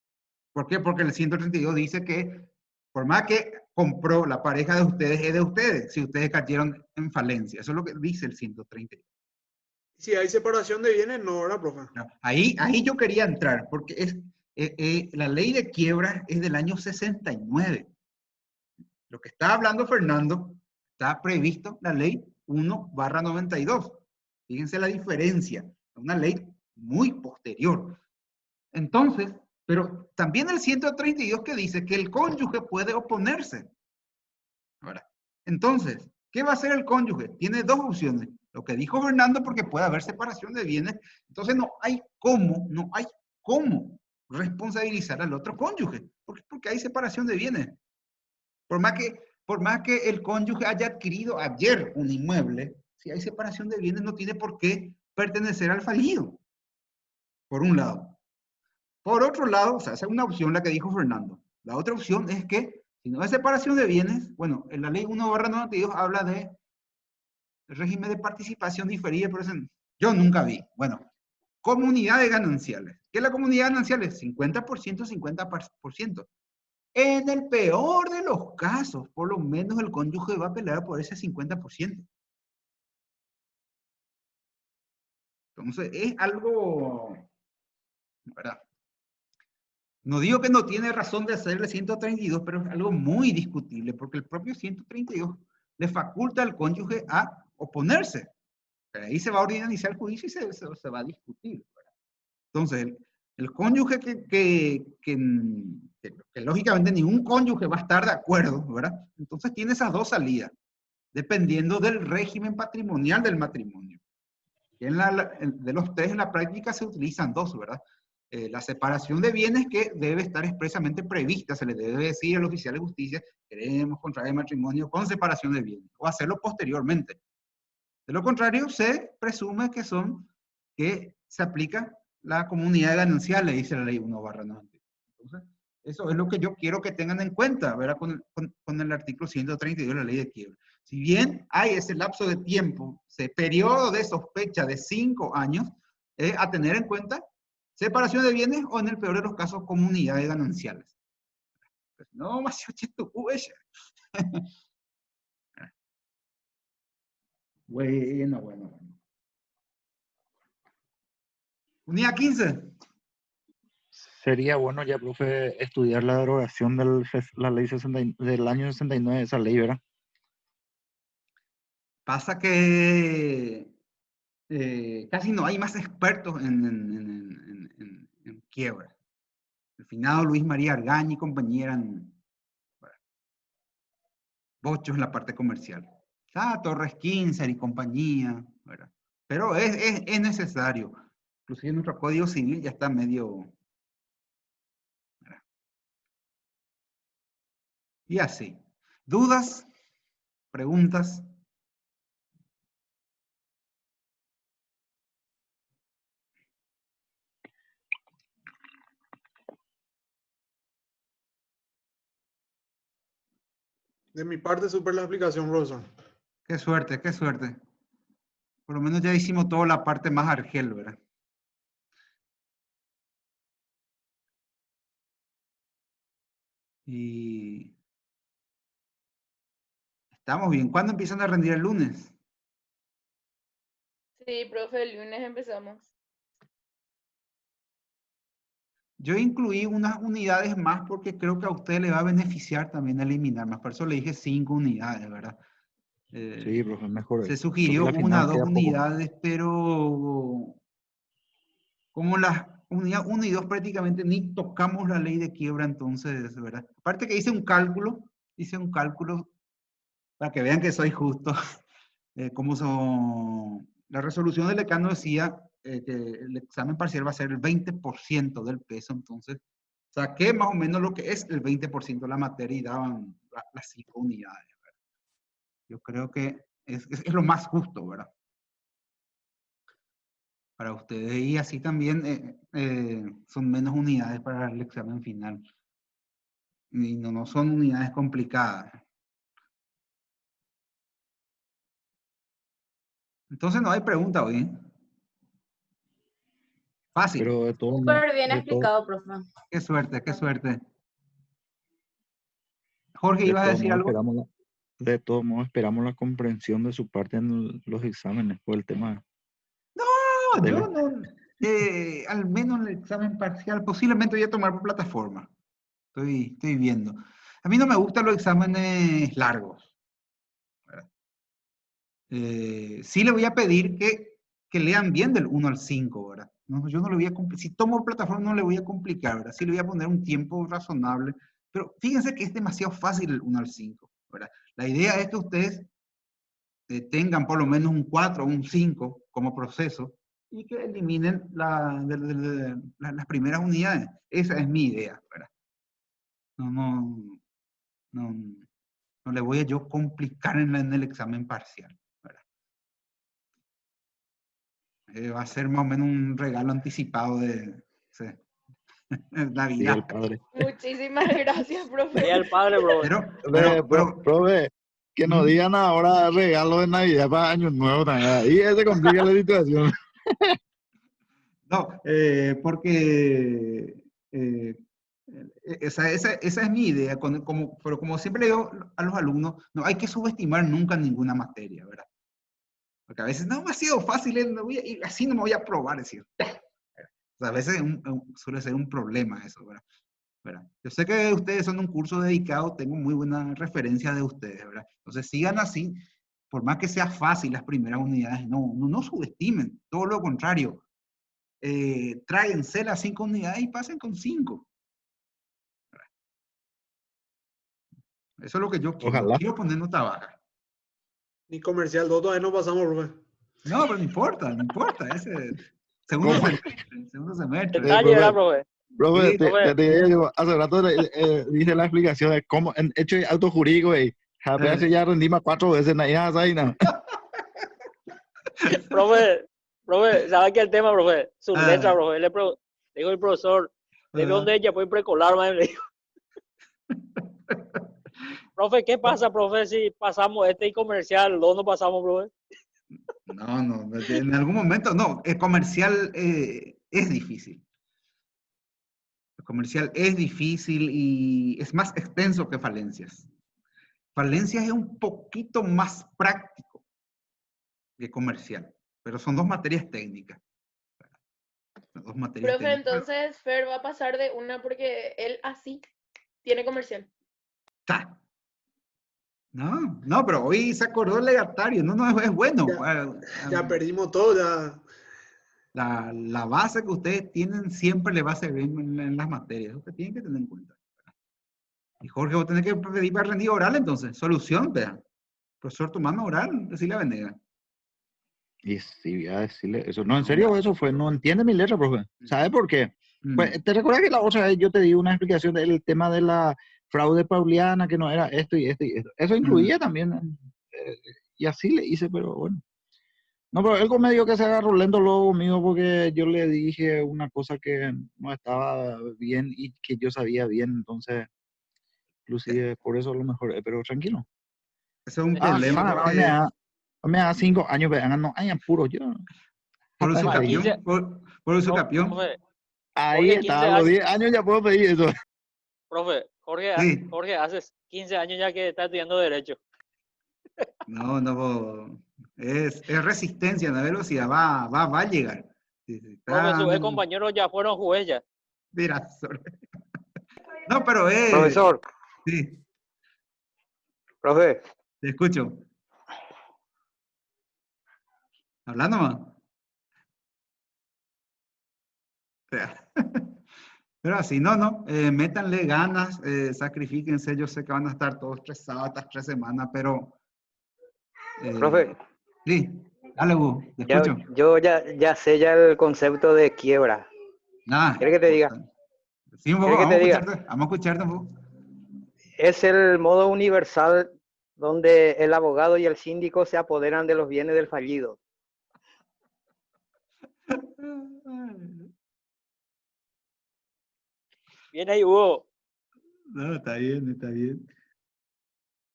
¿Por qué? Porque el 132 dice que por más que compró la pareja de ustedes, es de ustedes, si ustedes cayeron en falencia. Eso es lo que dice el 132. Si hay separación de bienes, no, ¿verdad, profe? No, ahí yo quería entrar, porque la ley de quiebra es del año 69. Lo que está hablando Fernando, está previsto la ley 1/92. Fíjense la diferencia, una ley muy posterior. Entonces, pero también el 132 que dice que el cónyuge puede oponerse. Ahora, entonces, ¿qué va a hacer el cónyuge? Tiene dos opciones. Lo que dijo Fernando, porque puede haber separación de bienes. Entonces no hay cómo responsabilizar al otro cónyuge. Porque hay separación de bienes. Por más que el cónyuge haya adquirido ayer un inmueble, si hay separación de bienes no tiene por qué pertenecer al fallido. Por un lado. Por otro lado, o sea, esa es una opción la que dijo Fernando. La otra opción es que, si no hay separación de bienes, bueno, en la ley 1/92 habla de régimen de participación diferida, pero yo nunca vi. Bueno, comunidades gananciales. ¿Qué es la comunidad gananciales? 50%, 50%. En el peor de los casos, por lo menos el cónyuge va a pelear por ese 50%. Entonces, es algo, ¿verdad? No digo que no tiene razón de hacer el 132, pero es algo muy discutible, porque el propio 132 le faculta al cónyuge a oponerse. Pero ahí se va a organizar el juicio y se va a discutir, ¿verdad? Entonces, el cónyuge que lógicamente ningún cónyuge va a estar de acuerdo, ¿verdad? Entonces tiene esas dos salidas, dependiendo del régimen patrimonial del matrimonio. Y de los tres en la práctica se utilizan dos, ¿verdad? La separación de bienes que debe estar expresamente prevista, se le debe decir al oficial de justicia, queremos contraer matrimonio con separación de bienes, o hacerlo posteriormente. De lo contrario, se presume que se aplica la comunidad ganancial, le dice la ley 1/90. Entonces, eso es lo que yo quiero que tengan en cuenta, ¿verdad? Con el artículo 132 de la ley de quiebra. Si bien hay ese lapso de tiempo, ese periodo de sospecha de 5 años, a tener en cuenta separación de bienes o en el peor de los casos comunidades gananciales. Pues no, más bueno. Unidad 15. Sería bueno ya, profe, estudiar la derogación de la ley del año 69, esa ley, ¿verdad? Pasa que casi no hay más expertos en quiebra. El finado Luis María Argañi y compañía eran bochos en la parte comercial. Torres Quinzer y compañía, ¿verdad? Pero es necesario. Inclusive nuestro Código Civil ya está medio... ¿verdad? Y así. ¿Dudas? ¿Preguntas? De mi parte, súper la explicación, profesor. Qué suerte, qué suerte. Por lo menos ya hicimos toda la parte más argel, ¿verdad? Y estamos bien. ¿Cuándo empiezan a rendir el lunes? Sí, profe, el lunes empezamos. Yo incluí unas unidades más porque creo que a usted le va a beneficiar también eliminar más. Por eso le dije 5 unidades, ¿verdad? Sí, profe, mejor. Se sugirió 1 o 2 unidades, pero como unidad 1 y 2 prácticamente ni tocamos la ley de quiebra, entonces, ¿verdad? Aparte que hice un cálculo para que vean que soy justo. Como son, la resolución del decano decía que el examen parcial va a ser el 20% del peso, entonces saqué más o menos lo que es el 20% de la materia y daban las 5 unidades, ¿verdad? Yo creo que es lo más justo, ¿verdad? Para ustedes, y así también son menos unidades para el examen final. Y no son unidades complicadas. Entonces no hay pregunta hoy, ¿eh? Fácil. Pero de todo Súper bien explicado, profe. Qué suerte, qué suerte. Jorge, ¿ibas a decir algo? De todos modos, esperamos la comprensión de su parte en los exámenes por el tema. No, yo no. Al menos en el examen parcial, posiblemente voy a tomar por plataforma. Estoy viendo. A mí no me gustan los exámenes largos. Sí le voy a pedir que lean bien del 1 al 5, ¿verdad? No, yo no le voy a si tomo plataforma no le voy a complicar, ¿verdad? Sí le voy a poner un tiempo razonable, pero fíjense que es demasiado fácil el 1 al 5, ¿verdad? La idea es que ustedes tengan por lo menos un 4 o un 5 como proceso y que eliminen las primeras unidades. Esa es mi idea, ¿verdad? No le voy a yo complicar en el examen parcial, ¿verdad? Va a ser más o menos un regalo anticipado de Navidad. Día del padre. Muchísimas gracias, profe. Día del padre, bro. Pero, profe, que nos digan ahora regalo de Navidad para Año Nuevo también. Ahí se complica la situación. No, porque esa es mi idea, pero como siempre le digo a los alumnos, no hay que subestimar nunca ninguna materia, ¿verdad? Porque a veces no, ha sido fácil, y así no me voy a probar, es cierto. O sea, a veces suele ser un problema eso, ¿verdad? Yo sé que ustedes son un curso dedicado, tengo muy buena referencia de ustedes, ¿verdad? Entonces sigan así, por más que sea fácil las primeras unidades, no subestimen, todo lo contrario. Tráiganse las 5 unidades y pasen con 5. Eso es lo que yo quiero. Ojalá. Quiero poner nota baja. Ni comercial 2 todavía no pasamos, profe. No, pero no importa. Ese segundo semestre. Detalle, ¿verdad, profe? Profe, Sí, hace rato dije la explicación de cómo en hecho autojurídico y hace ya rendimos 4 veces en la zaina. Profe, ¿sabe qué es el tema, profe? Su letra, profe. Le dijo el profesor, ¿de dónde ella puede precolar, madre? Le dijo. Profe, ¿qué pasa, profe, si pasamos este y comercial? ¿Dónde pasamos, profe? No, en algún momento, no, el comercial es difícil. El comercial es difícil y es más extenso que falencias. Falencias es un poquito más práctico que comercial, pero son 2 materias técnicas. Profe, entonces Fer va a pasar de una porque él así tiene comercial. No, pero hoy se acordó el legatario. No, es bueno. Ya perdimos todo, ya. La base que ustedes tienen siempre le va a servir en las materias. Ustedes tienen que tener en cuenta. Y Jorge, vos tenés que pedir para rendir oral entonces. Solución, vea. Profesor, tu mano oral, decirle a Venegas. Y sí, voy a decirle eso. No, en serio, eso fue. No entiende mi letra, profe. ¿Sabe por qué? Pues, ¿te recuerdas que la otra vez yo te di una explicación del tema de la fraude pauliana, que no era esto y esto y esto? Eso incluía también. Y así le hice, pero bueno. No, pero él medio que se agarró lento luego mío porque yo le dije una cosa que no estaba bien y que yo sabía bien, entonces, inclusive por eso a lo mejor, pero tranquilo. Eso es un problema. Me da 5 años, vean, no, hay puro yo. Por su campeón, por su campeón. Ahí está, a los 10 años ya puedo pedir eso. Profe, Jorge, hace 15 años ya que está estudiando Derecho. No, es resistencia, la velocidad va a llegar. Profe, sus compañeros ya fueron jueces ya. Mira, no, pero Profesor. Sí. Profe. Te escucho. Hablando más. Pero así, no, métanle ganas, sacrifíquense. Yo sé que van a estar todos estresados estas 3 semanas, pero... Profe. Sí, dale, Hugo, te escucho. Yo ya sé ya el concepto de quiebra. Nada. ¿Quieres que te diga? Sí, un poco, vamos a escucharte un poco. Es el modo universal donde el abogado y el síndico se apoderan de los bienes del fallido. Bien ahí, Hugo. No, está bien.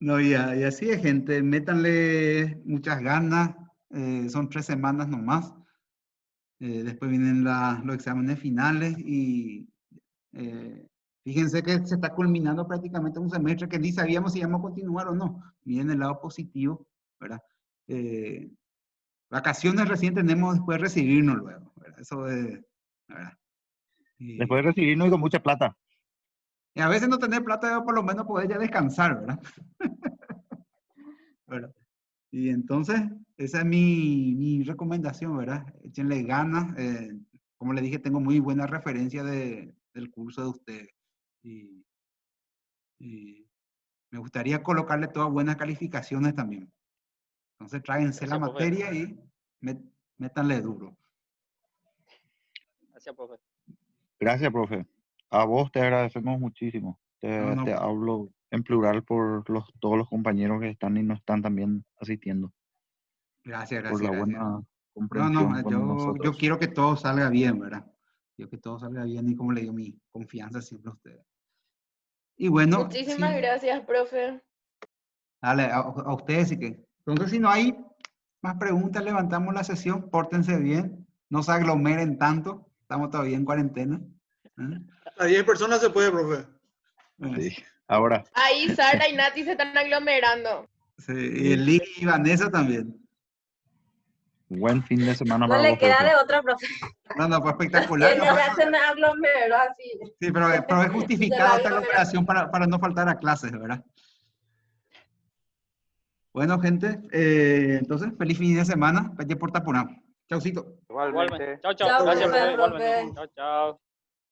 No, y así es, gente. Métanle muchas ganas. Son 3 semanas nomás. Después vienen los exámenes finales y fíjense que se está culminando prácticamente un semestre que ni sabíamos si íbamos a continuar o no. Miren el lado positivo, ¿verdad? Vacaciones recién tenemos después de recibirnos luego, ¿verdad? Eso es, ¿verdad? Después de recibirnos y con mucha plata. Y a veces no tener plata, por lo menos poder ya descansar, ¿verdad? ¿Verdad? Y entonces, esa es mi recomendación, ¿verdad? Échenle ganas. Como les dije, tengo muy buena referencia del curso de ustedes. Y me gustaría colocarle todas buenas calificaciones también. Entonces, tráiganse la materia y métanle duro. Gracias, profe. Gracias, profe. A vos te agradecemos muchísimo. Te hablo en plural por todos los compañeros que están y no están también asistiendo. Gracias. Por la buena comprensión. Yo quiero que todo salga bien, ¿verdad? Quiero que todo salga bien y como le digo, mi confianza siempre a ustedes. Y bueno. Muchísimas gracias, profe. Dale, a ustedes sí que. Entonces, si no hay más preguntas, levantamos la sesión. Pórtense bien. No se aglomeren tanto. Estamos todavía en cuarentena. A 10 personas se puede, profe. Sí, ahora. Ahí Sara y Nati se están aglomerando. Sí, y el Lee y Vanessa también. Buen fin de semana para vos. No le queda de otra, profe. No, fue espectacular. No, ya se me aglomeró así. Sí, pero es justificado esta aglomeración para no faltar a clases, ¿verdad? Bueno, gente, entonces, feliz fin de semana. Vaya por Tapurá. Chaucito. Igualmente. Chao. Gracias, profe. Igualmente. Chao.